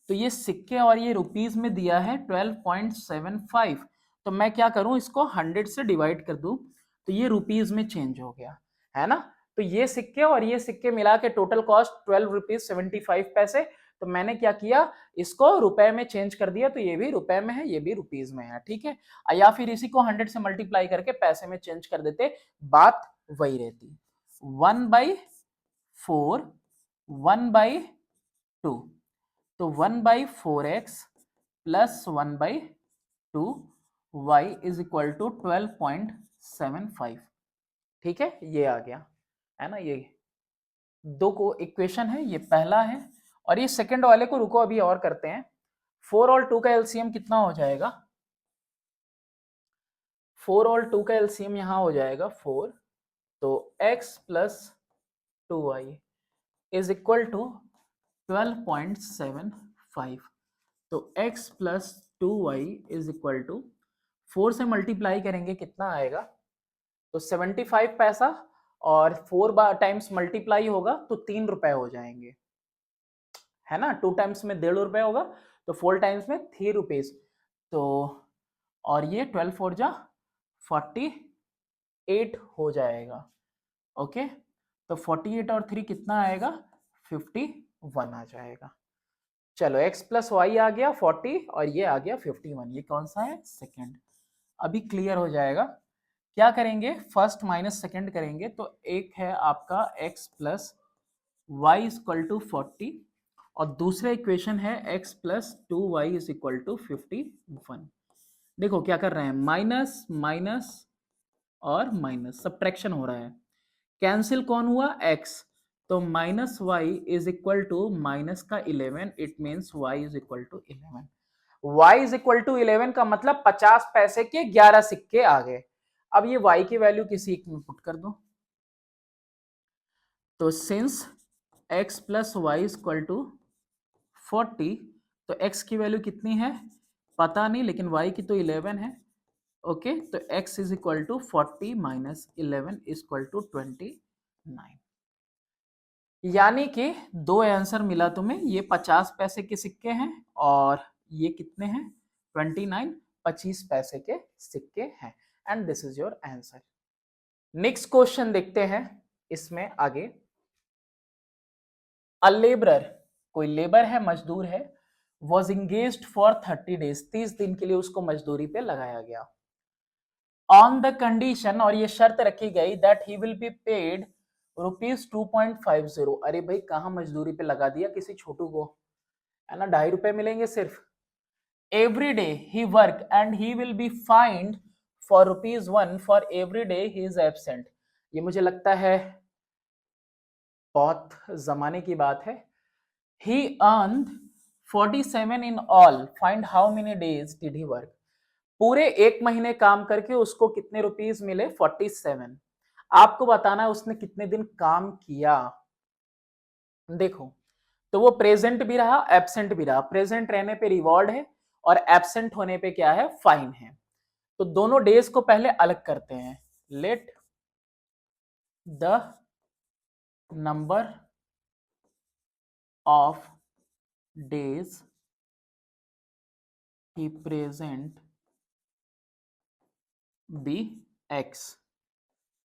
तो ये सिक्के और ये रुपीस में दिया है 12.75, तो मैं क्या करूं इसको 100 से डिवाइड कर दूं, तो ये रुपीस में चेंज हो गया, है ना। तो ये सिक्के और ये सिक्के मिला के टोटल कॉस्ट 12 रुपीज 75 पैसे, तो मैंने क्या किया इसको रुपए में चेंज कर दिया, तो ये भी रुपए में है ये भी रुपीस में है, ठीक है। या फिर इसी को 100 से मल्टीप्लाई करके पैसे में चेंज कर देते, बात वही रहती। 1/4 1/2, तो 1/4x plus 1/2 y is equal to 12.75, ठीक है, ये आ गया, है ना। ये दो को इक्वेशन है, ये पहला है और ये सेकंड वाले को रुको अभी और करते हैं। 4 और 2 का एलसीएम कितना हो जाएगा, 4 और 2 का एलसीएम यहां हो जाएगा 4, तो x plus 2y is equal to 12.75, तो x plus 2y is equal to 4 से मल्टीप्लाई करेंगे कितना आएगा, तो 75 पैसा और 4 टाइम्स मल्टीप्लाई होगा तो 3 रुपए हो जाएंगे, है ना। 2 टाइम्स में 1.5 रुपए होगा, तो 4 टाइम्स में 3 रुपीज, तो और ये 12 4 जा 48 हो जाएगा। ओके, तो 48 और 3 कितना आएगा 51 आ जाएगा। चलो x प्लस वाई आ गया 40 और ये आ गया 51, ये कौन सा है? सेकंड। अभी क्लियर हो जाएगा। क्या करेंगे? फर्स्ट माइनस सेकंड करेंगे, तो एक है आपका x plus y is equal to 40 और दूसरा इक्वेशन है x plus 2y is equal to 51। देखो क्या कर रहे हैं, माइनस माइनस और माइनस, सब्ट्रैक्शन हो रहा है। कैंसिल कौन हुआ? x, तो minus y is equal to minus का 11, it means y is equal to 11। y is equal to 11 का मतलब 50 पैसे के 11 सिक्के आ गए। अब ये y की वैल्यू किसी एक में पुट कर दो, तो since x plus y is equal to 40, तो x की वैल्यू कितनी है पता नहीं, लेकिन y की तो 11 है। ओके, तो x is equal to 40 minus 11 is equal to 29। यानी कि दो आंसर मिला तुम्हें, ये 50 पैसे के सिक्के हैं और ये कितने हैं? 29, 25 पैसे के सिक्के हैं। And this is your answer. Next question देखते हैं इसमें आगे। अ लेबरर, कोई लेबर है, मजदूर है, वॉज इंगेज्ड फॉर 30 डेज, 30 दिन के लिए उसको मजदूरी पे लगाया गया। ऑन द कंडीशन, और ये शर्त रखी गई, that he will be paid ₹2.50। अरे भाई कहां मजदूरी पे लगा दिया किसी छोटू को, है ना, ₹2.50 मिलेंगे सिर्फ। Every day he work and he will be find for ₹1 for every day he is absent. ये मुझे लगता है बहुत जमाने की बात है। He earned 47 in all. Find how many days did he work? पूरे एक महीने काम करके उसको कितने रुपीस मिले? 47। आपको बताना है उसने कितने दिन काम किया। देखो, तो वो प्रेजेंट भी रहा, एब्सेंट भी रहा। प्रेजेंट रहने पे रिवॉर्ड है और एब्सेंट होने पे क्या है? फाइन है। तो दोनों डेज को पहले अलग करते हैं। Let the number of days he present be x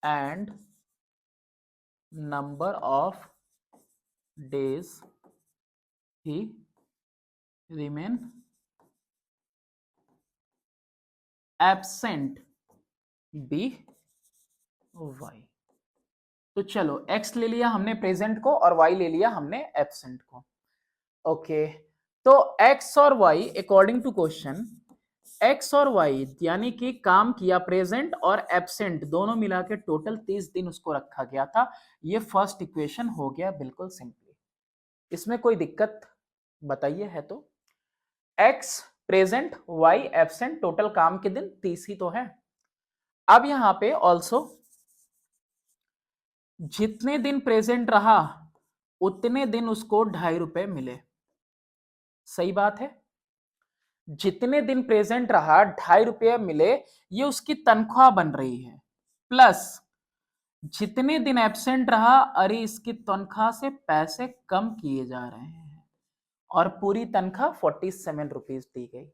and number of days he remain absent be y। तो चलो x ले लिया हमने प्रेजेंट को और y ले लिया हमने एब्सेंट को। ओके, तो x और y according to question, x और y यानी कि काम किया प्रेजेंट और एब्सेंट दोनों मिला के टोटल 30 दिन उसको रखा गया था। ये फर्स्ट इक्वेशन हो गया बिल्कुल सिंपली। इसमें कोई दिक्कत बताइए है तो? x present, y absent, total काम के दिन 30 ही तो है। अब यहां पे ऑल्सो जितने दिन प्रेजेंट रहा उतने दिन उसको ₹2.50 मिले। सही बात है, जितने दिन प्रेजेंट रहा ₹2.50 मिले, ये उसकी तनख्वाह बन रही है। प्लस जितने दिन एब्सेंट रहा, अरे इसकी तनख्वाह से पैसे कम किए जा रहे हैं और पूरी तनख्वाह 47 रुपीज दी गई।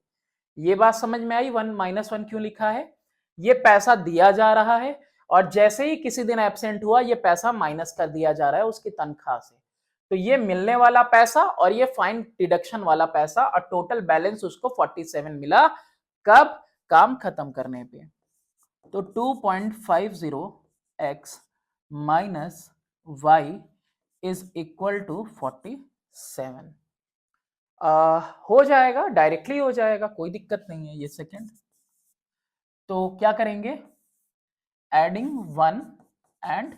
ये बात समझ में आई? 1 - 1 क्यों लिखा है? ये पैसा दिया जा रहा है और जैसे ही किसी दिन एब्सेंट हुआ ये पैसा माइनस कर दिया जा रहा है उसकी तनख्वाह से। तो ये मिलने वाला पैसा और ये फाइन डिडक्शन वाला पैसा और टोटल बैलेंस उसको 47 मिला। कब? काम खत्म करने पे। तो 2.50x minus y is equal to 47। हो जाएगा, डायरेक्टली हो जाएगा, कोई दिक्कत नहीं है। ये सेकंड, तो क्या करेंगे? Adding 1 and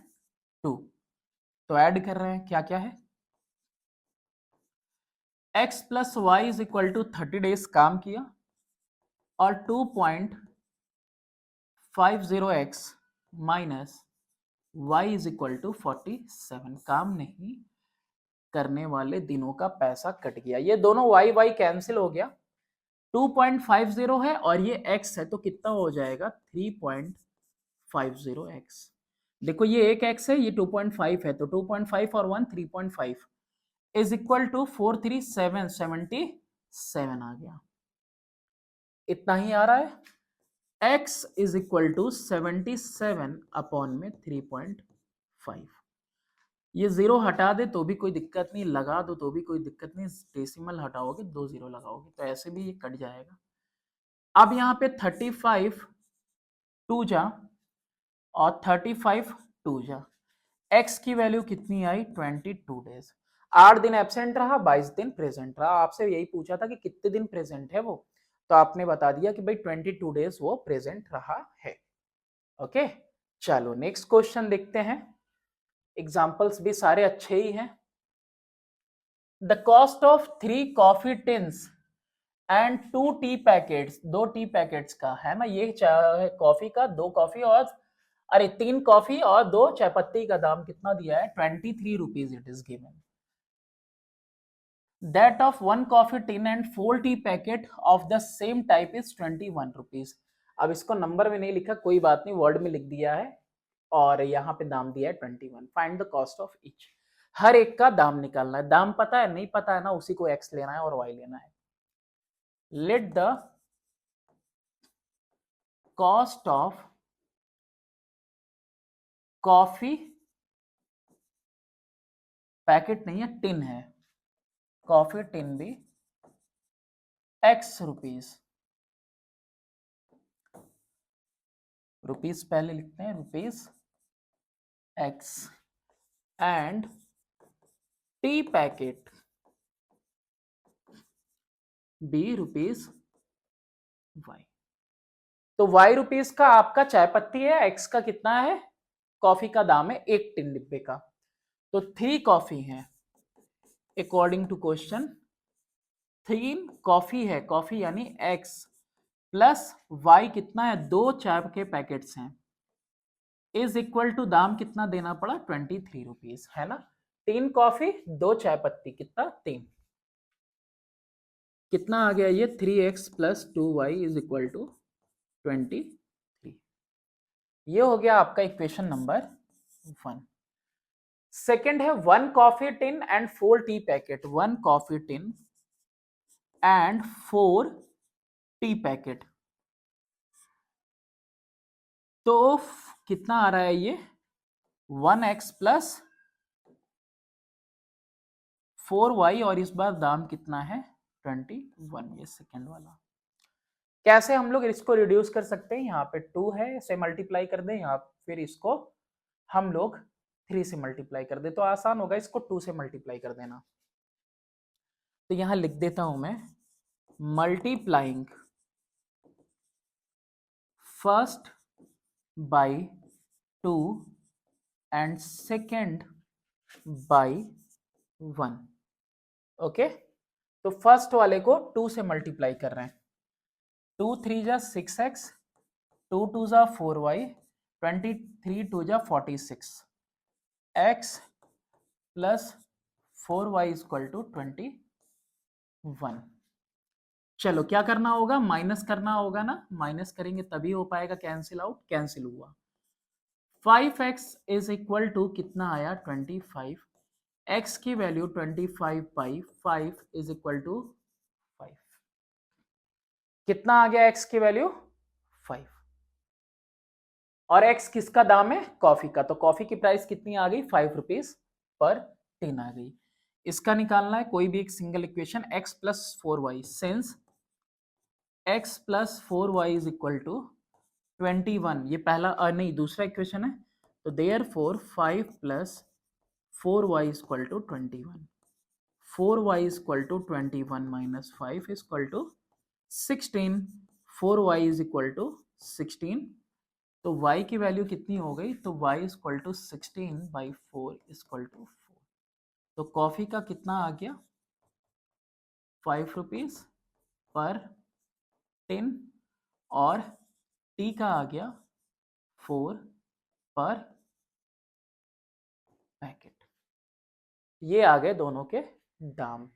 2। तो ऐड कर रहे हैं, क्या क्या है? x plus y is equal to 30 days काम किया और 2.50x minus y is equal to 47, काम नहीं करने वाले दिनों का पैसा कट गया। ये दोनों y y कैंसिल हो गया। 2.50 है और ये x है, तो कितना हो जाएगा? 3.50x। देखो ये एक x है, ये 2.5 है, तो 2.5 और 1 3.5 इज इक्वल टू 43777 आ गया। इतना ही आ रहा है। x is equal to 77 upon में 3.5। ये जीरो हटा दे तो भी कोई दिक्कत नहीं, लगा दो तो भी कोई दिक्कत नहीं, डेसिमल हटाओगे 2 जीरो लगाओगे तो ऐसे भी ये कट जाएगा। अब यहाँ पे 35 टू जा और 35 टू जा, एक्स की वैल्यू कितनी आई 22 डेज। 8 दिन एब्सेंट रहा, 22 दिन प्रेजेंट रहा। आपसे यही पूछा था कि कितने दिन प्रेजेंट है वो, तो आपने बता दिया कि भाई 22 डेज वो प्रेजेंट रहा है। ओके, चलो नेक्स्ट क्वेश्चन देखते हैं। एग्जाम्पल्स भी सारे अच्छे ही हैं। The cost of 3 coffee tins and 2 tea packets, 2 tea packets का है ना, ये कॉफी का 2 कॉफी और अरे 3 कॉफी और 2 चाय पत्ती का दाम कितना दिया है 23 rupees it is given. That of 1 coffee tin and 4 T packet of the same type is 21 rupees. अब इसको नंबर में नहीं लिखा, कोई बात नहीं, वर्ड में लिख दिया है और यहाँ पे दाम दिया है 21। Find the cost of each, हर एक का दाम निकालना है। दाम पता है नहीं पता है ना, उसी को एक्स लेना है और वाई लेना है। Let the cost of coffee, packet नहीं है टिन है, कॉफी टिन भी एक्स रुपीज, रुपीज पहले लिखते हैं, rupees x, and tea packet be rupees y. तो वाई रुपीज का आपका चाय पत्ती है, एक्स का कितना है कॉफी का दाम है, एक टिन डिब्बे का। तो 3 कॉफी है अकॉर्डिंग टू क्वेश्चन, 3 कॉफी है, कॉफी यानी एक्स प्लस वाई कितना है 2 चाय के पैकेट्स हैं, इज इक्वल टू दाम कितना देना पड़ा 23 रुपीज, है ना। 3 कॉफी 2 चाय पत्ती कितना 3, कितना आ गया ये 3x plus 2y is equal to 23। ये हो गया आपका इक्वेशन नंबर 1। सेकेंड है 1 coffee tin and 4 T packet, 1 coffee tin and 4 T packet. तो कितना आ रहा है ये 1x प्लस 4y और इस बार दाम कितना है 21, ये सेकेंड वाला। कैसे हम लोग इसको रिड्यूस कर सकते हैं, यहाँ पे 2 है, इसे मल्टीप्लाई कर दें, यहाँ फिर इसको हम लोग 3 से मल्टीप्लाई कर दे तो आसान होगा, इसको 2 से मल्टीप्लाई कर देना। तो यहां लिख देता हूं मैं multiplying first by 2 and second by 1। Okay, तो फर्स्ट वाले को 2 से मल्टीप्लाई कर रहे हैं, 2 3 जा 6x, 2 2 जा 4y, 23 2 जा 46, x plus 4y equal to 21। चलो क्या करना होगा, माइनस करना होगा ना, माइनस करेंगे तभी हो पाएगा, कैंसिल आउट, कैंसिल हुआ। 5x इज इक्वल टू कितना आया 25, x की value 25 by 5 is equal to 5। कितना आ गया x की वैल्यू 5, और x किसका दाम है कॉफी का, तो कॉफी की प्राइस कितनी आ गई 5 रुपीज पर टिन आ गई। इसका निकालना है कोई भी एक single equation, x plus 4y, since x plus 4y is equal to 21, ये पहला नहीं दूसरा इक्वेशन है, तो therefore 5 plus 4y is equal to 21, 4y is equal to 21 minus 5 is equal to 16, 4y is equal to 16। तो y की value कितनी हो गई, तो y is equal to 16 by 4 is equal to 4। तो कॉफी का कितना आ गया 5 रुपीज पर टिन, और टी का आ गया 4 पर पैकेट। ये आ गए दोनों के दाम।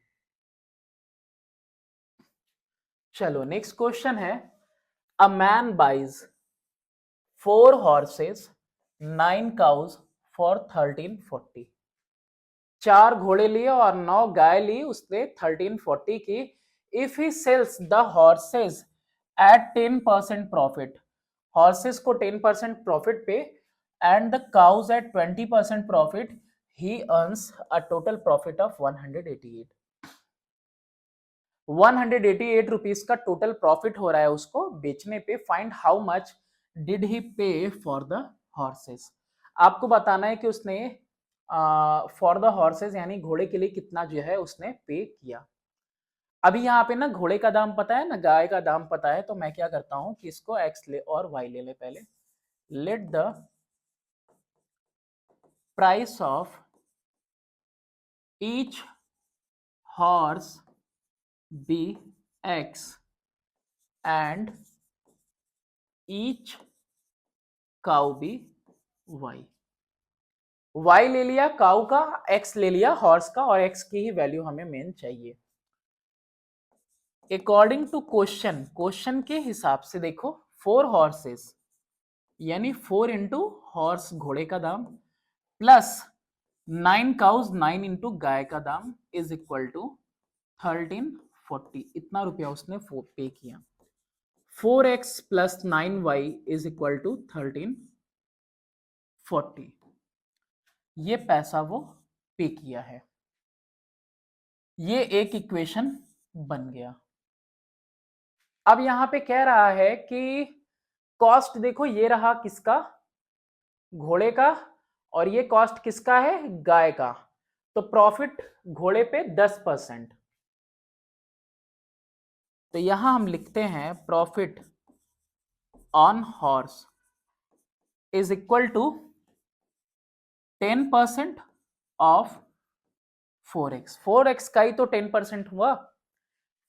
चलो नेक्स्ट क्वेश्चन है, अ मैन बाइज 4 हॉर्सेस 9 काउज फॉर 1340। 4 घोड़े लिए और 9 गाय ली उसने 1340 की। If he sells the horses at 10% profit, horses को 10% प्रॉफिट पे and the cows at 20% profit, he earns a total profit of 188 rupees का टोटल प्रॉफिट हो रहा है उसको बेचने पे। Find how much did he pay for the horses. आपको बताना है कि उसने फॉर द हॉर्सेस यानी घोड़े के लिए कितना जो है उसने पे किया। अभी यहाँ पे ना घोड़े का दाम पता है ना, गाय का दाम पता है, तो मैं क्या करता हूं कि इसको एक्स ले और वाई ले ले पहले। Let the price of each horse be x and each cow be y. Y ले लिया काउ का, एक्स ले लिया हॉर्स का, और एक्स की ही वैल्यू हमें मेन चाहिए। अकॉर्डिंग टू क्वेश्चन, क्वेश्चन के हिसाब से देखो 4 हॉर्सेस यानी 4 इंटू हॉर्स घोड़े का दाम प्लस 9 काउज 9 इंटू गाय का दाम इज इक्वल टू 1340। इतना रुपया उसने पे किया। 4x plus 9y is equal to 1340। ये पैसा वो पे किया है। ये एक इक्वेशन बन गया। अब यहां पे कह रहा है कि कॉस्ट देखो ये रहा किसका, घोड़े का, और ये कॉस्ट किसका है, गाय का। तो प्रॉफिट घोड़े पे 10%। तो यहां हम लिखते हैं profit on horse is equal to 10% of 4x। 4x का ही तो 10% हुआ।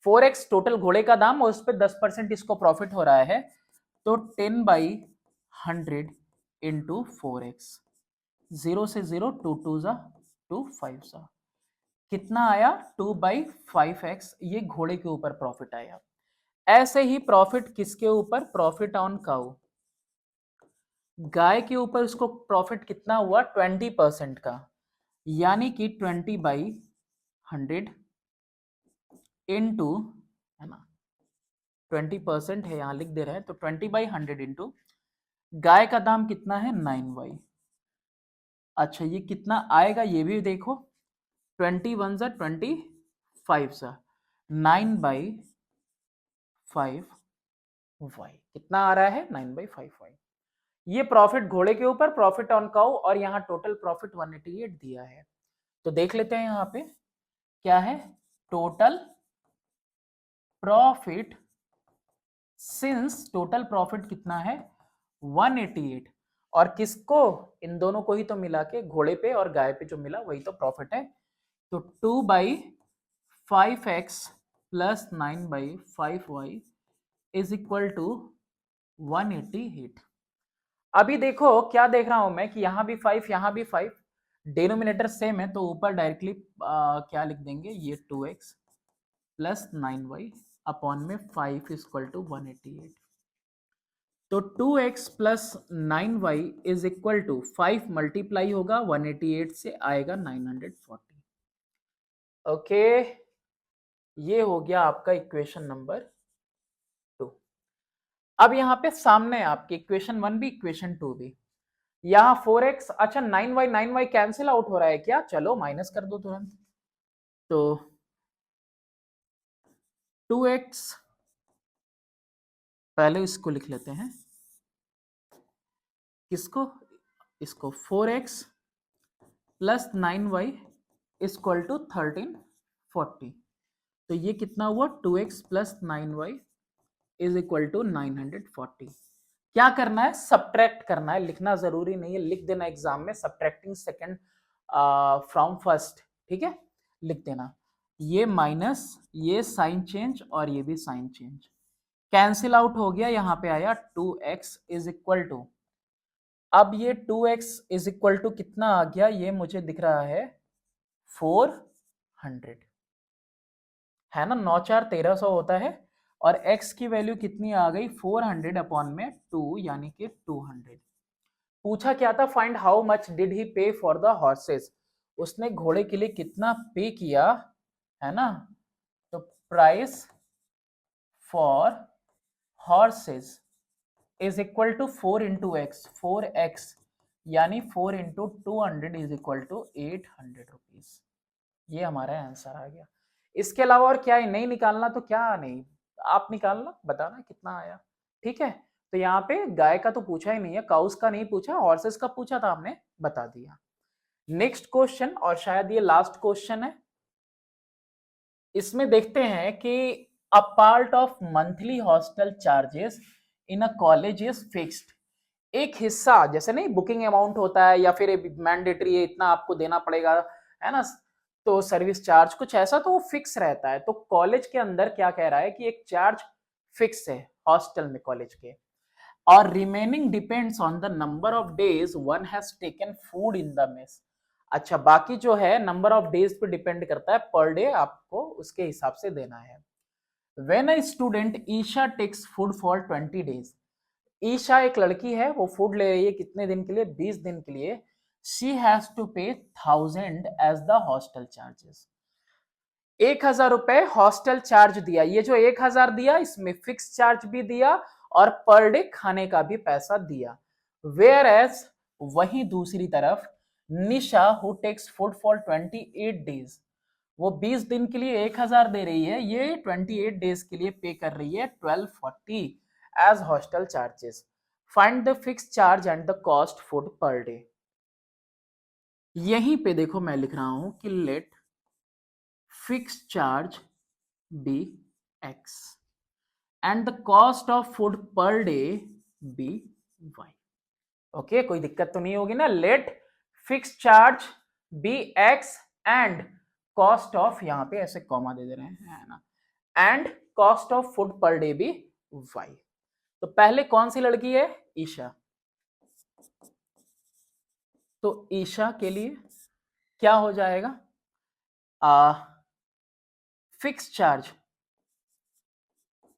4x टोटल घोड़े का दाम और उस पर 10% इसको प्रॉफिट हो रहा है। तो 10/100 इंटू 4x। 0 से 0, 2 2 जा 2 5 जा, कितना आया 2/5x। ये घोड़े के ऊपर प्रॉफिट आया। ऐसे ही प्रॉफिट किसके ऊपर, प्रॉफिट ऑन काउ, गाय के ऊपर उसको प्रॉफिट कितना हुआ 20% का, यानी कि 20/100 इंटू, है ना 20% है यहां लिख दे रहे हैं, तो 20/100 इंटू गाय का दाम कितना है 9y। अच्छा ये कितना आएगा ये भी देखो, 21 जा 25 जा 9/5y कितना आ रहा है 9/5y। ये प्रॉफिट घोड़े के ऊपर, प्रॉफिट ऑन काउ, और यहाँ टोटल प्रॉफिट 188 दिया है। तो देख लेते हैं यहाँ पे क्या है, total profit since, total profit कितना है 188, और किसको, इन दोनों को ही तो मिला के घोड़े पे और गाय पे जो मिला वही तो प्रॉफिट है। तो 2/5x plus 9/5y is equal to 188। अभी देखो क्या देख रहा हूं मैं कि यहां भी 5 यहां भी 5, डिनोमिनेटर सेम है, तो ऊपर डायरेक्टली क्या लिख देंगे, ये 2x प्लस 9y अपॉन में 5 इक्वल टू 188। तो 2x plus 9y is equal to 5 multiply होगा 188 से, आएगा 940। ओके, ये हो गया आपका इक्वेशन नंबर 2। अब यहाँ पे सामने आपके इक्वेशन 1 भी इक्वेशन 2 भी, यहाँ 4x, अच्छा 9y कैंसिल आउट हो रहा है क्या, चलो माइनस कर दो तुरंत। तो 2x, पहले इसको लिख लेते हैं, किसको, इसको 4x plus 9y equal to 1340। तो ये कितना हुआ 2x plus 9y is equal to 940। क्या करना है, सब्ट्रैक्ट करना है, लिखना जरूरी नहीं है, लिख देना एग्जाम में सब्ट्रैक्टिंग सेकंड फ्रॉम फर्स्ट, ठीक है, लिख देना। ये माइनस, ये साइन चेंज और ये भी साइन चेंज, कैंसिल आउट हो गया, यहाँ पे आया 2x इज इक्वल टू, अब ये 2x इज इक्वल टू कितना आ गया, ये मुझे दिख रहा है 400, है ना, 9 4 1300 होता है, और x की वैल्यू कितनी आ गई 400 अपॉन में 2 यानी कि 200। पूछा क्या था, find how much did he pay for the horses, उसने घोड़े के लिए कितना पे किया, है ना। तो price for horses is equal to 4 into x, 4x यानी 4 into 200 is equal to 800 rupees. ये हमारा आंसर आ गया। इसके अलावा और क्या है, नहीं निकालना तो क्या नहीं, आप निकालना, बताना कितना आया। ठीक है, तो यहाँ पे गाय का तो पूछा ही नहीं है, काउस का नहीं पूछा, हॉर्सेस का पूछा था, हमने बता दिया। नेक्स्ट क्वेश्चन, और शायद ये लास्ट क्वेश्चन है, इसमें देखते हैं कि a part of monthly hostel charges in a college is fixed. एक हिस्सा, जैसे नहीं बुकिंग अमाउंट होता है या फिर मैंडेटरी है, इतना आपको देना पड़ेगा, है ना, तो सर्विस चार्ज कुछ ऐसा, तो वो फिक्स रहता है। तो कॉलेज के अंदर क्या कह रहा है कि एक चार्ज फिक्स है हॉस्टल में कॉलेज के, और remaining depends on the number of days one has taken food in the mess. अच्छा, बाकी जो है नंबर ऑफ डेज पे डिपेंड करता है, पर डे आपको उसके हिसाब से देना है। When a student Isha takes food for 20 days, Isha एक लड़की है, वो फूड ले रही है कितने दिन के लिए, 20 दिन के लिए। शी हैज टू पे 1000 एज द हॉस्टल चार्जेस। 1000 रुपए हॉस्टल चार्ज दिया, ये जो 1000 दिया इसमें फिक्स चार्ज भी दिया और पर डे खाने का भी पैसा दिया। वेयर एज, वहीं दूसरी तरफ Nisha who takes food for 28 days, वो 20 दिन के लिए 1000 दे रही है, ये 28 डेज के लिए पे कर रही है 1240 as hostel charges. Find the fix charge and the cost food per day. यहीं पे देखो मैं लिख रहा हूं कि let fix charge be x and the cost of food per day be y. Okay, कोई दिक्कत तो नहीं होगी ना। Let fix charge be x and cost of, यहां पे ऐसे कॉमा दे रहे हैं, है ना, and cost of food per day be Y. तो पहले कौन सी लड़की है, ईशा, तो ईशा के लिए क्या हो जाएगा, फिक्स चार्ज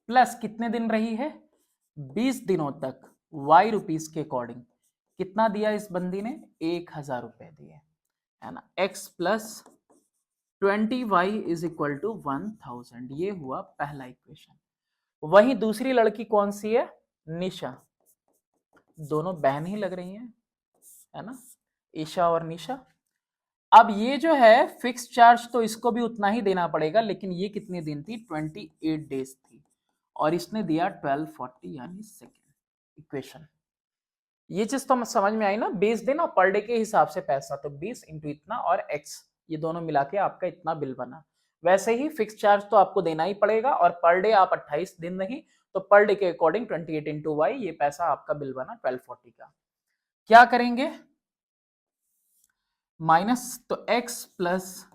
प्लस कितने दिन रही है, 20 दिनों तक, वाई रुपीस के अकॉर्डिंग कितना दिया इस बंदी ने, 1000 रुपए दिए, है ना, x plus 20y is equal to 1000। ये हुआ पहला इक्वेशन। वही दूसरी लड़की कौन सी है, निशा, दोनों बहन ही लग रही हैं, है ना, ईशा और निशा। अब ये जो है फिक्स चार्ज तो इसको भी उतना ही देना पड़ेगा, लेकिन ये कितने दिन थी, 28 डेज थी, और इसने दिया 1240, यानी सेकेंड इक्वेशन। ये चीज तो समझ में आई ना, 20 दिन और पर डे के हिसाब से पैसा, तो 20 इंटू इतना और एक्स, ये दोनों मिला के आपका इतना बिल बना। वैसे ही फिक्स चार्ज तो आपको देना ही पड़ेगा, और पर डे आप 28 दिन नहीं, तो पर डे के अकॉर्डिंग 28 इंटू वाई, ये पैसा आपका बिल बना 1240 का। क्या करेंगे, माइनस, तो x plus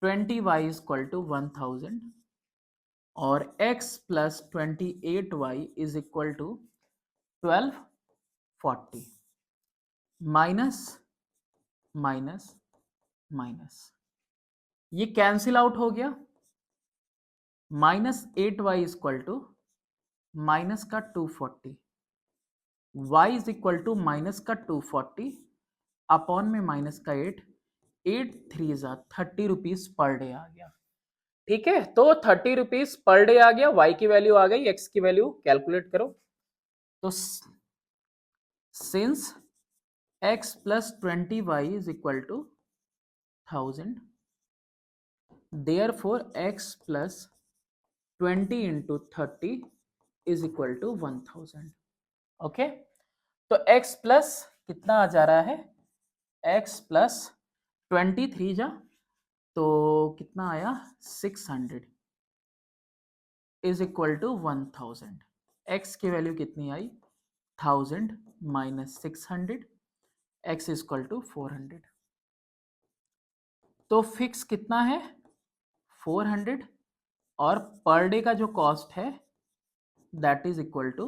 20y is equal to 1000 और x plus 28y is equal to 1240, minus minus minus, ये कैंसिल आउट हो गया, minus 8y is equal to minus का 240, y is equal to minus का 240 अपॉन में माइनस का 8, 8 3 30 rupees per day आ गया। ठीक है, तो 30 रुपीज पर डे आ गया, y की वैल्यू आ गई, x की वैल्यू कैलकुलेट करो। तो since x plus 20y is equal to 1000, therefore x plus 20 into 30 is equal to 1000। Okay, तो x प्लस कितना आ जा रहा है, x प्लस 23 जा, तो कितना आया 600 इज इक्वल टू 1000। x की वैल्यू कितनी आई, 1000 minus 600, x is equal to 400। तो फिक्स कितना है 400, और पर डे का जो कॉस्ट है that is equal to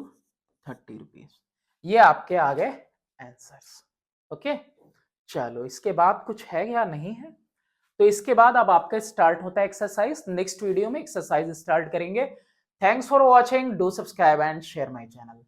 30 rupees. ये आपके आ गए आंसर्स। ओके, चलो इसके बाद कुछ है या नहीं है, तो इसके बाद अब आपका स्टार्ट होता है एक्सरसाइज। नेक्स्ट वीडियो में एक्सरसाइज स्टार्ट करेंगे। Thanks for watching, do subscribe and share my channel.